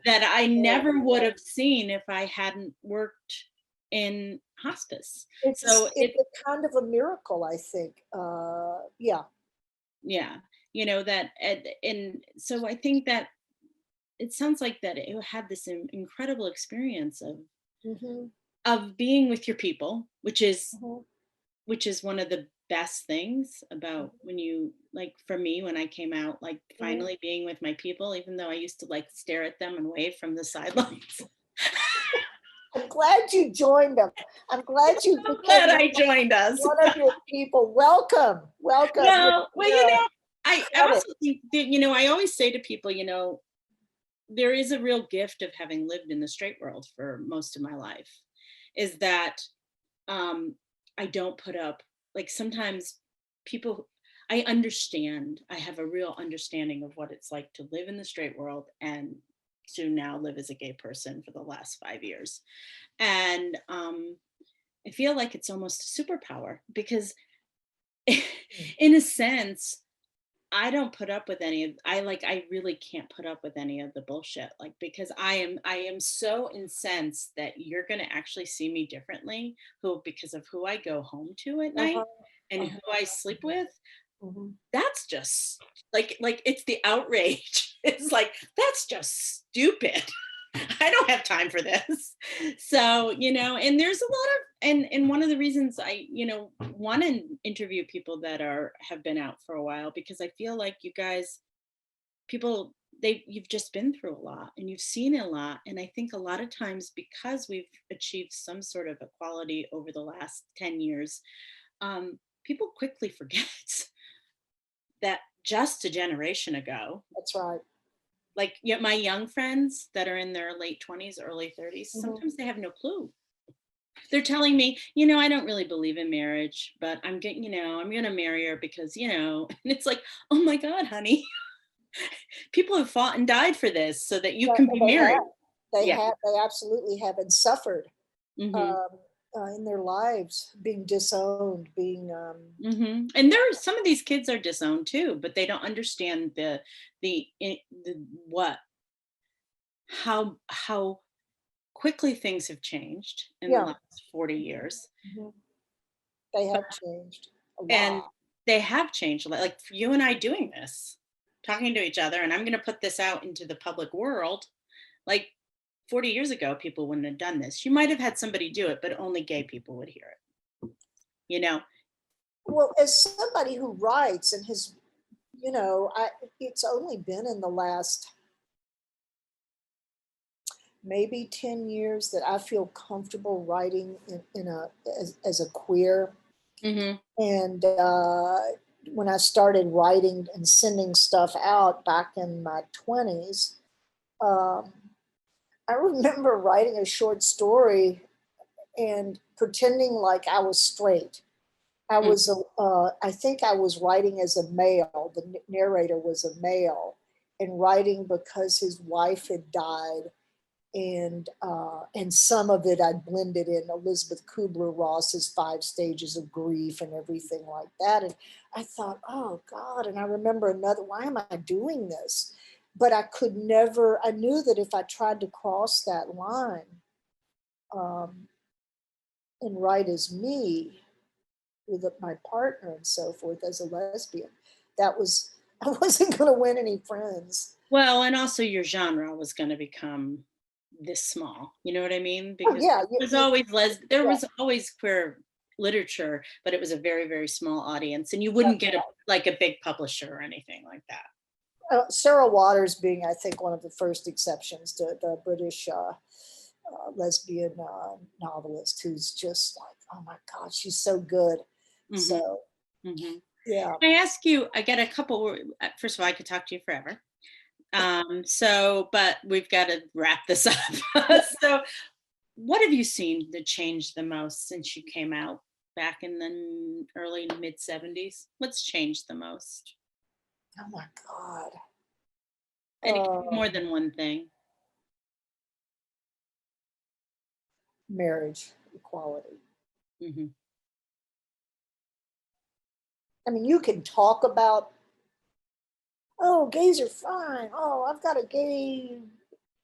that I never would have seen if I hadn't worked in hospice. It's a kind of a miracle, I think. Yeah. That, and so I think that it sounds like that it had this incredible experience of being with your people, which is one of the best things about when you, like, for me, when I came out, like finally being with my people, even though I used to like stare at them and wave from the sidelines. I'm glad you joined them. I'm glad I joined us. One of your people. Welcome. Well, I also think that, I always say to people, there is a real gift of having lived in the straight world for most of my life, is that I don't put up, like, sometimes people, I have a real understanding of what it's like to live in the straight world and to now live as a gay person for the last 5 years. And I feel like it's almost a superpower, because in a sense, I don't put up with any of I really can't put up with any of the bullshit, like, because I am so incensed that you're gonna actually see me differently, who because of who I go home to at night Uh-huh, and who uh-huh, I sleep with. mhm. That's just like it's the outrage. It's like, that's just stupid. I don't have time for this. So, and there's a lot of and one of the reasons I, want to interview people that have been out for a while, because I feel like you guys, people, you've just been through a lot and you've seen a lot. And I think a lot of times, because we've achieved some sort of equality over the last 10 years, people quickly forget that just a generation ago, That's right. like, my young friends that are in their late 20s, early 30s, Mhm. sometimes they have no clue. They're telling me, I don't really believe in marriage, but I'm going to marry her because, and it's like, oh my God, honey, people have fought and died for this so that you But can be they married. have. They Yeah. have. They absolutely have, and suffered Hmm. um, in their lives, being disowned, being And some of these kids are disowned too, but they don't understand the what, how quickly things have changed in the yeah. last 40 years. Mhm. They have changed a And lot. they have changed, like for you and I doing this, talking to each other, and I'm going to put this out into the public world. Like 40 years ago, people wouldn't have done this. You might have had somebody do it, but only gay people would hear it, you know? Well, as somebody who writes and has, it's only been in the last maybe 10 years that I feel comfortable writing as a queer. Hmm. And when I started writing and sending stuff out back in my 20s, um, I remember writing a short story and pretending like I was straight. I think I was writing as a male. The narrator was a male, and writing because his wife had died, and some of it I blended in Elizabeth Kubler-Ross's 5 stages of grief and everything like that. And I thought, oh God! And I remember another. Why am I doing this? But I could never. I knew that if I tried to cross that line um, and write as me, with my partner and so forth as a lesbian, that was I wasn't going to win any friends. Well, and also your genre was going to become this small. You know what I mean? Oh Because yeah, there yeah, was always queer literature, but it was a very, very small audience, and you wouldn't that's get right. a big publisher or anything like that. Sarah Waters being, I think, one of the first exceptions to the British lesbian novelist, who's just like, oh my God, she's so good. Hmm. So Hmm. yeah, I ask you, I get a couple. First of all, I could talk to you forever. But we've got to wrap this up. So, what have you seen that changed the most since you came out back in the early mid 70s? What's changed the most? oh my God, And it can be more um, than one thing. marriage equality. Hmm. I mean, you can talk about, oh, gays are fine. Oh, I've got a gay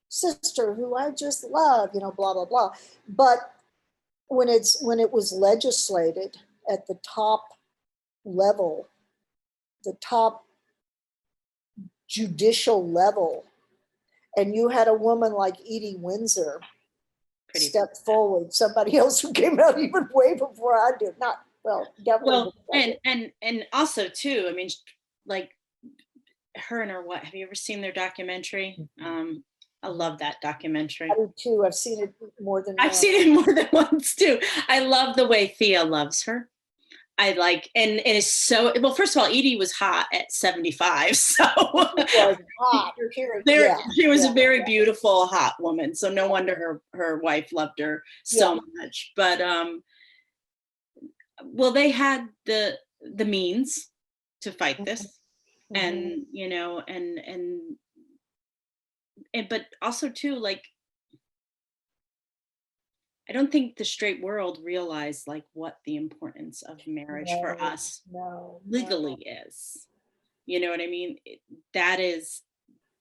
sister who I just love, blah blah blah. But when it was legislated at the top level, the top judicial level, and you had a woman like Edie Windsor Pretty. step forward, somebody else who came out even way before I did, not well, definitely Well, before I and did. also too. I mean, like her and her what? Have you ever seen their documentary? I love that I documentary. do too. I've seen it more than I've once. seen it more than once too. I love the way Thea loves her. I like, and it's so well. First of all, Edie was hot at 75, so She was hot. Here, there yeah, she was yeah, a very beautiful, hot woman. So no wonder her wife loved her yeah. so much. But well, they had the means to fight this, Mhm. and but also too, like, I don't think the straight world realized like what the importance of marriage for No, us no, no. legally is. You know what I mean? That is,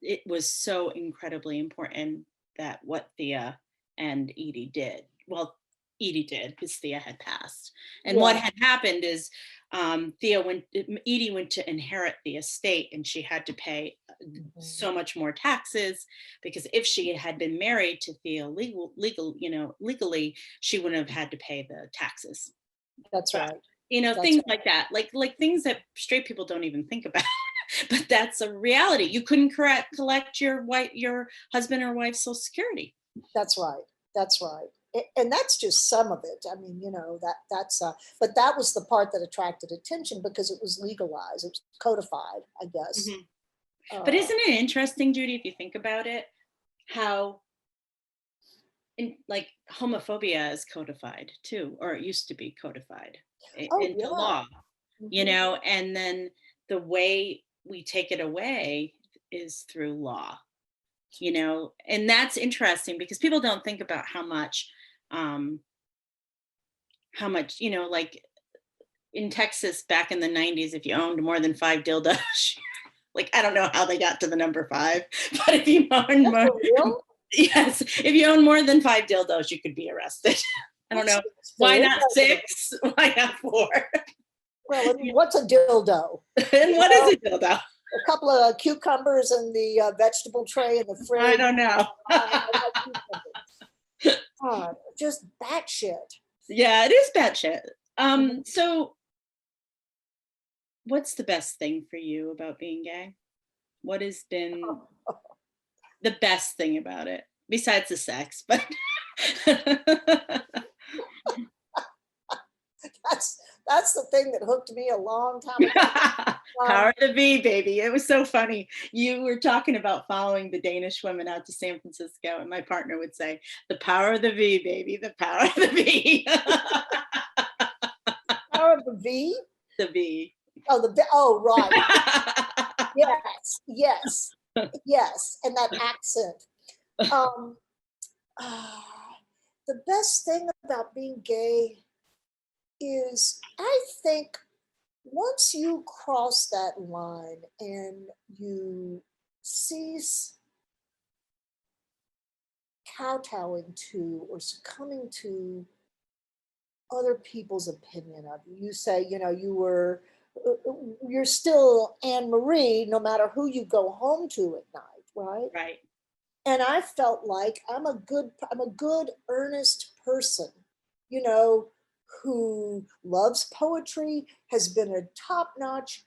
it was so incredibly important that what Thea and Edie did. Well, Edie did because Thea had passed. And what Yeah. had happened is Edie went to inherit the estate and she had to pay Mhm. so much more taxes because if she had been married to Thea legally, she wouldn't have had to pay the taxes. That's But, right. That's things right. like that, like things that straight people don't even think about. But that's a reality. You couldn't collect your husband or wife's social security. That's right. That's right. And that's just some of it. I mean, that's but that was the part that attracted attention because it was legalized. It was codified, I guess. Mhm. But Uh, isn't it interesting, Judy, if you think about it, how like homophobia is codified too, or it used to be codified oh into yeah. law, Hmm. and then the way we take it away is through law, and that's interesting because people don't think about um, like in Texas back in the 90s, if you owned more than 5 dildos, like I don't know how they got to the number 5, but if you owned more, For real? yes, if you own more than 5 dildos, you could be arrested. I don't That's know. Why fair. not 6? Why not 4? Well, I mean, what's a dildo? And You what is know, a dildo? a couple of cucumbers in the vegetable tray in the I fridge. don't know. I like cucumbers. God, just batshit. Yeah, it is bad shit. Mhm. So what's the best thing for you about being gay? What has been the best thing about it besides the sex? But That's the thing that hooked me a long time ago. Power Um, of the V, baby. It was so funny. You were talking about following the Danish women out to San Francisco, and my partner would say, "The power of the V, baby. The power of the V." Power of the V. The V. Oh, oh, right. Yes, yes, yes, and that accent. Um, ah, the best thing about being gay is, I think, once you cross that line and you cease kowtowing to or succumbing to other people's opinion of you. You say, you're still Anne Marie, no matter who you go home to at night, right? Right. And I felt like I'm a good, earnest person, you know, who loves poetry, has been a top-notch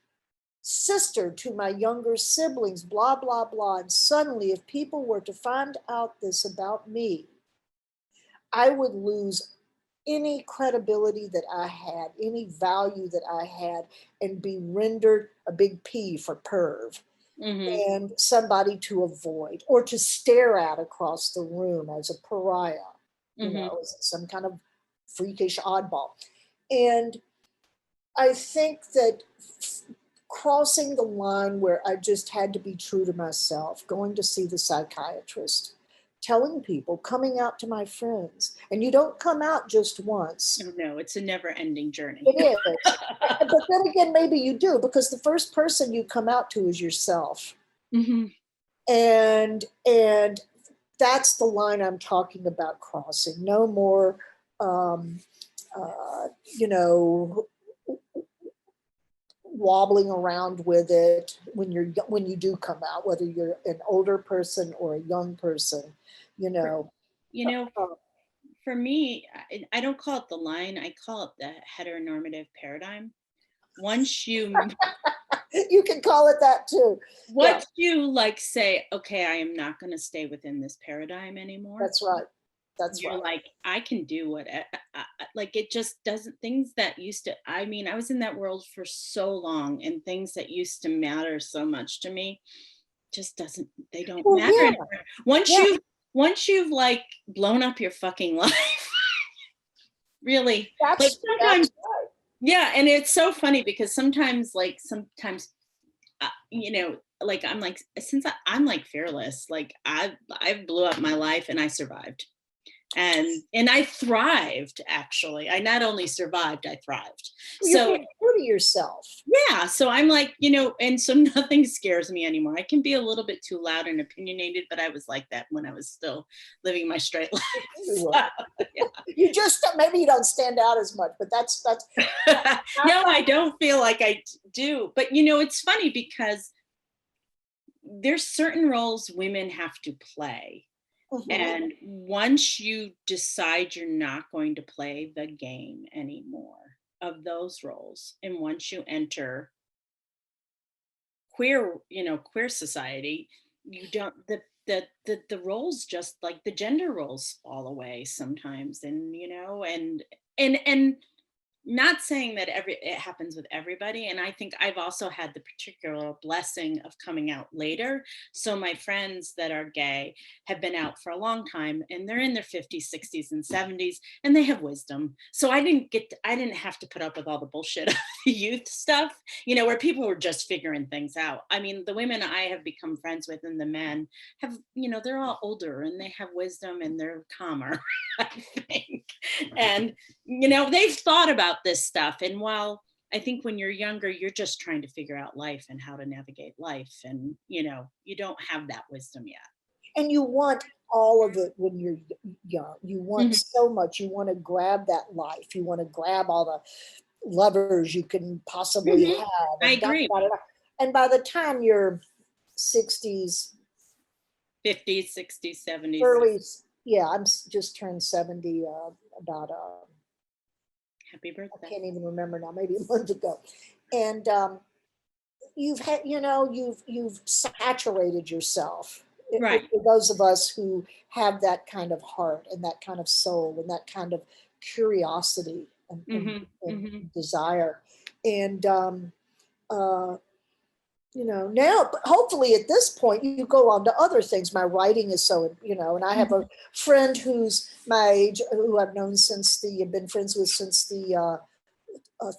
sister to my younger siblings, blah, blah, blah. And suddenly, if people were to find out this about me, I would lose any credibility that I had, any value that I had, and be rendered a big P for perv Hmm. and somebody to avoid or to stare at across the room as a pariah, Hmm. as some kind of freakish oddball. And I think that crossing the line where I just had to be true to myself, going to see the psychiatrist, telling people, coming out to my friends, and you don't come out just once. Oh, no, it's a never-ending journey. It is. But then again, maybe you do, because the first person you come out to is yourself. Hmm. And that's the line I'm talking about crossing. No more um, uh, you know wobbling around with it when you do come out, whether you're an older person or a young person, you For, know. you know, Uh, for me, I don't call it the line. I call it the heteronormative paradigm. Once you you can call it that too. Yeah, once you like say, okay, I am not going to stay within this paradigm anymore. that's right. That's You're right. like, I can do what, like it just doesn't, things that used to, I mean, I was in that world for so long and things that used to matter so much to me just doesn't, they don't Well, matter yeah, anymore. Once yeah, you've like blown up your fucking life, really, like sometimes, that's right. yeah. And it's so funny because sometimes, like I'm like, since I'm like fearless, like I blew up my life and I survived. And I thrived, actually. I not only survived, I thrived. Well, you're So being true to yourself. yeah, so I'm like, and so nothing scares me anymore. I can be a little bit too loud and opinionated, but I was like that when I was still living my straight life. You So, were. yeah. You just maybe you don't stand out as much, but that's No, I don't feel like I do. But it's funny because there's certain roles women have to play. Mhm. And once you decide you're not going to play the game anymore of those roles, and once you enter queer society, you don't the roles, just like the gender roles, fall away sometimes. And not saying that it happens with everybody, and I think I've also had the particular blessing of coming out later. So my friends that are gay have been out for a long time, and they're in their 50s, 60s, and 70s, and they have wisdom. So I didn't have to put up with all the bullshit of the youth stuff, where people were just figuring things out. I mean, the women I have become friends with and the men have, they're all older and they have wisdom and they're calmer, I think. And they've thought about this stuff. And while I think when you're younger, you're just trying to figure out life and how to navigate life. And, you don't have that wisdom yet. And you want all of it when you're young. You want Mhm. so much. You want to grab that life. You want to grab all the levers you can possibly Mhm. have, I and da, agree. da, da, da. And by the time you're 60s, 50s, 60s, 70s. early, yeah, just turned 70 about Happy I birthday. can't even remember now, maybe a month ago. And you've had, you've saturated yourself. Right. For those of us who have that kind of heart and that kind of soul and that kind of curiosity Hmm. and Hmm. desire. And uh, now, but hopefully at this point you go on to other things. My writing is so, and I have a friend who's my age, who I've known been friends with since the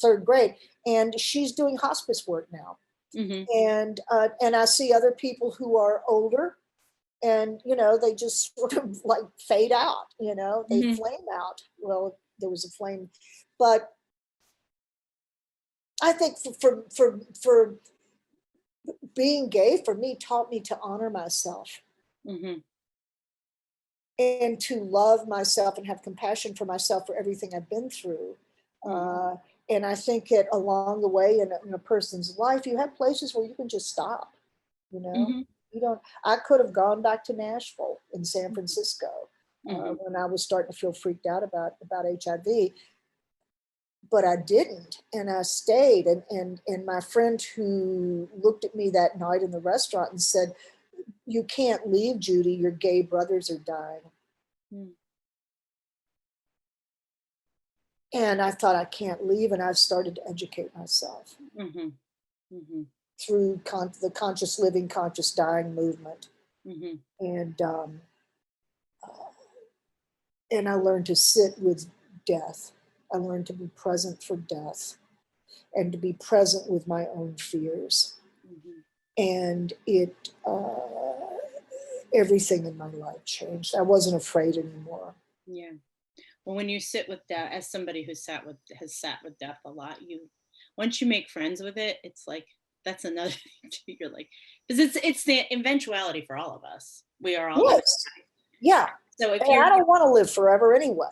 third grade, and she's doing hospice work now. Hmm. And I see other people who are older, and they just sort of like fade out. They Hmm. flame out. Well, there was a flame, but I think for being gay, for me, taught me to honor myself Hmm. and to love myself and have compassion for myself for everything I've been through. Hmm. Uh, and I think that along the way in a person's life, you have places where you can just stop. You know, Hmm. you don't. I could have gone back to Nashville in San Francisco Hmm. when I was starting to feel freaked out about HIV, but I didn't, and I stayed. And my friend who looked at me that night in the restaurant and said, "You can't leave, Judy. Your gay brothers are dying." And I thought, I can't leave, and I've started to educate myself Hmm. Hmm. through the conscious living, conscious dying movement, Hmm. and and I learned to sit with death. I learned to be present for death and to be present with my own fears. Hmm. And everything in my life changed. I wasn't afraid anymore. Yeah. Well, when you sit with death, as somebody has sat with death a lot, once you make friends with it, it's like that's another thing too. You're like, because it's the eventuality for all of us. We are all going to. Yes. Yeah. So if And you're I don't want to live forever anyway.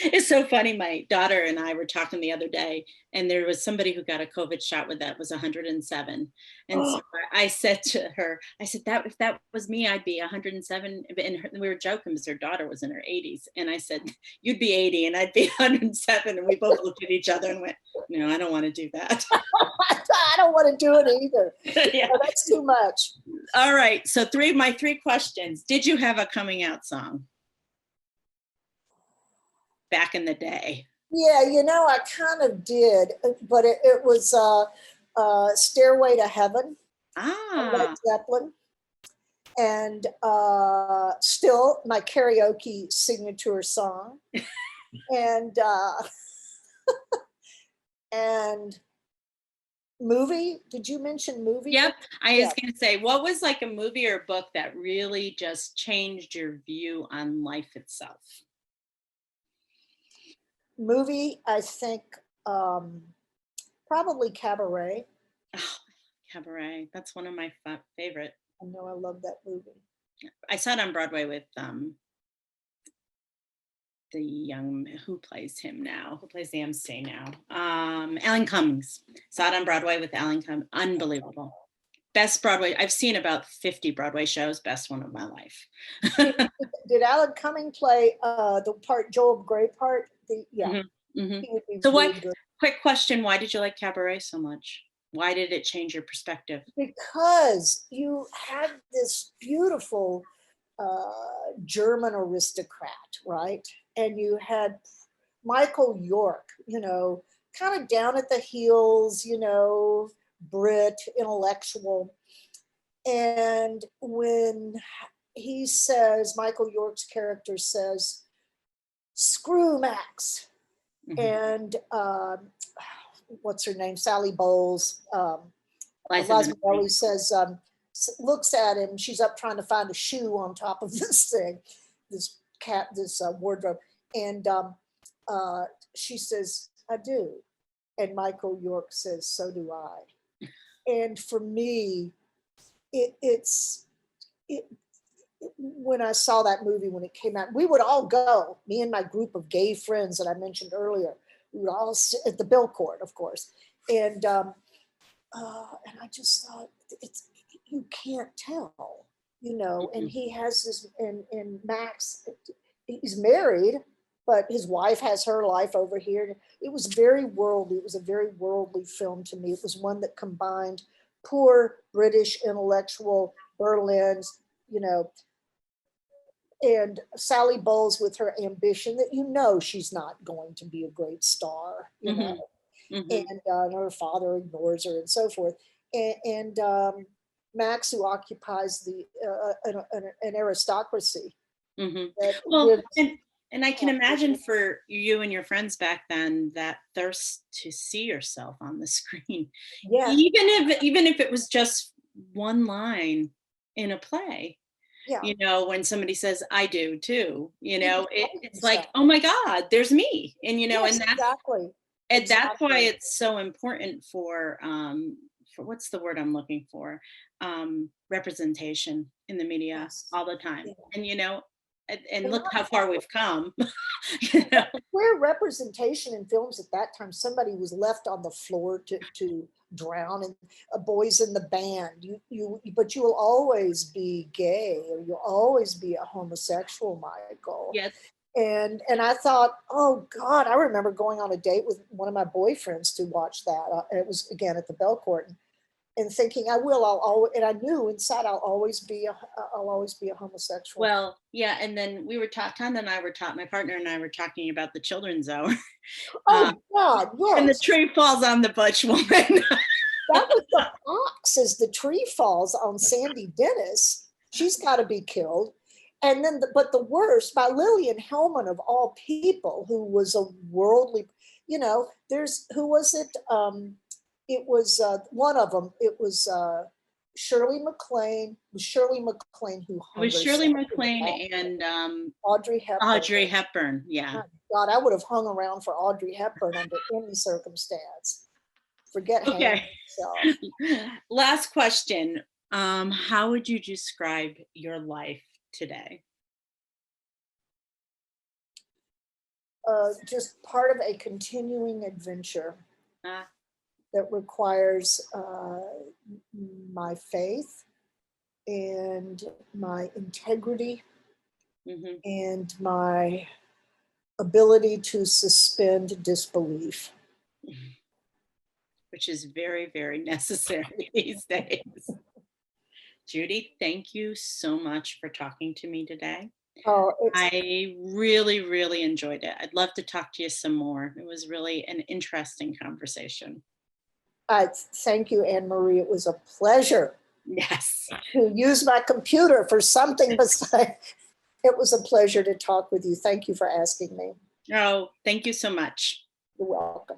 It's so funny. My daughter and I were talking the other day, and there was somebody who got a COVID shot with that was 107. And so I said to her, I said that if that was me, I'd be 107. And we were joking because her daughter was in her 80s. And I said, you'd be 80 and I'd be 107. And we both looked at each other and went, no, I don't want to do that. I don't want to do it either. Yeah. No, that's too much. All right. So my three questions. Did you have a coming out song back in the day? Yeah, I kind of did, but it was Stairway to Heaven by Led Ah. Zeppelin. And still my karaoke signature song. And and movie. Did you mention movie? Yep. I Yeah. was going to say, what was like a movie or a book that really just changed your view on life itself? Movie, I think probably Cabaret. Oh, Cabaret. That's one of my favorite. I know I love that movie. I saw it on Broadway with the young who plays him now, who plays the MC now. Alan Cummings. Saw it on Broadway with Alan Cummings. Unbelievable. Best Broadway. I've seen about 50 Broadway shows. Best one of my life. Did Alan Cumming play the part, Joel Grey part? Yeah, Mm-hmm, mm-hmm. he would be So really good. quick question, why did you like Cabaret so much? Why did it change your perspective? Because you had this beautiful German aristocrat, right? And you had Michael York, kind of down at the heels, Brit, intellectual. And when Michael York's character says, screw Max. Mm-hmm. And what's her name? Sally Bowles. Liza Minnelli says, looks at him. She's up trying to find a shoe on top of this thing, this wardrobe. And she says, I do. And Michael York says, so do I. And for me, when I saw that movie, when it came out, we would all go, me and my group of gay friends that I mentioned earlier, we would all sit at the Bilcourt, of course. And I just thought, you can't tell, and he has this, and Max, he's married, but his wife has her life over here. It was very worldly. It was a very worldly film to me. It was one that combined poor British intellectual Berlin's, and Sally Bowles with her ambition that she's not going to be a great star, Mm-hmm. And her father ignores her and so forth. And Max, who occupies an aristocracy. Mm-hmm. Well, and I can imagine for you and your friends back then, that thirst to see yourself on the screen, yeah. even if it was just one line in a play. Yeah. When somebody says, I do too, it's like, oh my God, there's me. And, yes, and that's exactly. And that's why it's so important for what's the word I'm looking for? Representation in the media. Yes. All the time. Yeah. And look how far we've come. Queer representation in films at that time, somebody was left on the floor to drown, and boys in the band. But you will always be gay, or you'll always be a homosexual, Michael. Yes. And I thought, oh God, I remember going on a date with one of my boyfriends to watch that. It was again at the Belcourt, and thinking, I'll always, and I knew inside I'll always be a homosexual. Well, yeah, and then we were my partner and I were talking about the children's hour. Oh God, yes. And the tree falls on the butch woman. That was the fox as the tree falls on Sandy Dennis. She's got to be killed. And then, but the worst, by Lillian Hellman of all people, who was a worldly, who was it? It was one of them. It was Shirley MacLaine. It was Shirley MacLaine who hung herself. It was Shirley MacLaine and Audrey Hepburn. Audrey Hepburn, yeah. God, I would have hung around for Audrey Hepburn under any circumstance. Forget okay. hanging. Last question. How would you describe your life today? Just part of a continuing adventure that requires my faith and my integrity and my ability to suspend disbelief. Which is very, very necessary these days. Judy, thank you so much for talking to me today. Oh, I really, really enjoyed it. I'd love to talk to you some more. It was really an interesting conversation. Thank you, Anne Marie. It was a pleasure. Yes. To use my computer for something besides. It was a pleasure to talk with you. Thank you for asking me. Oh, thank you so much. You're welcome.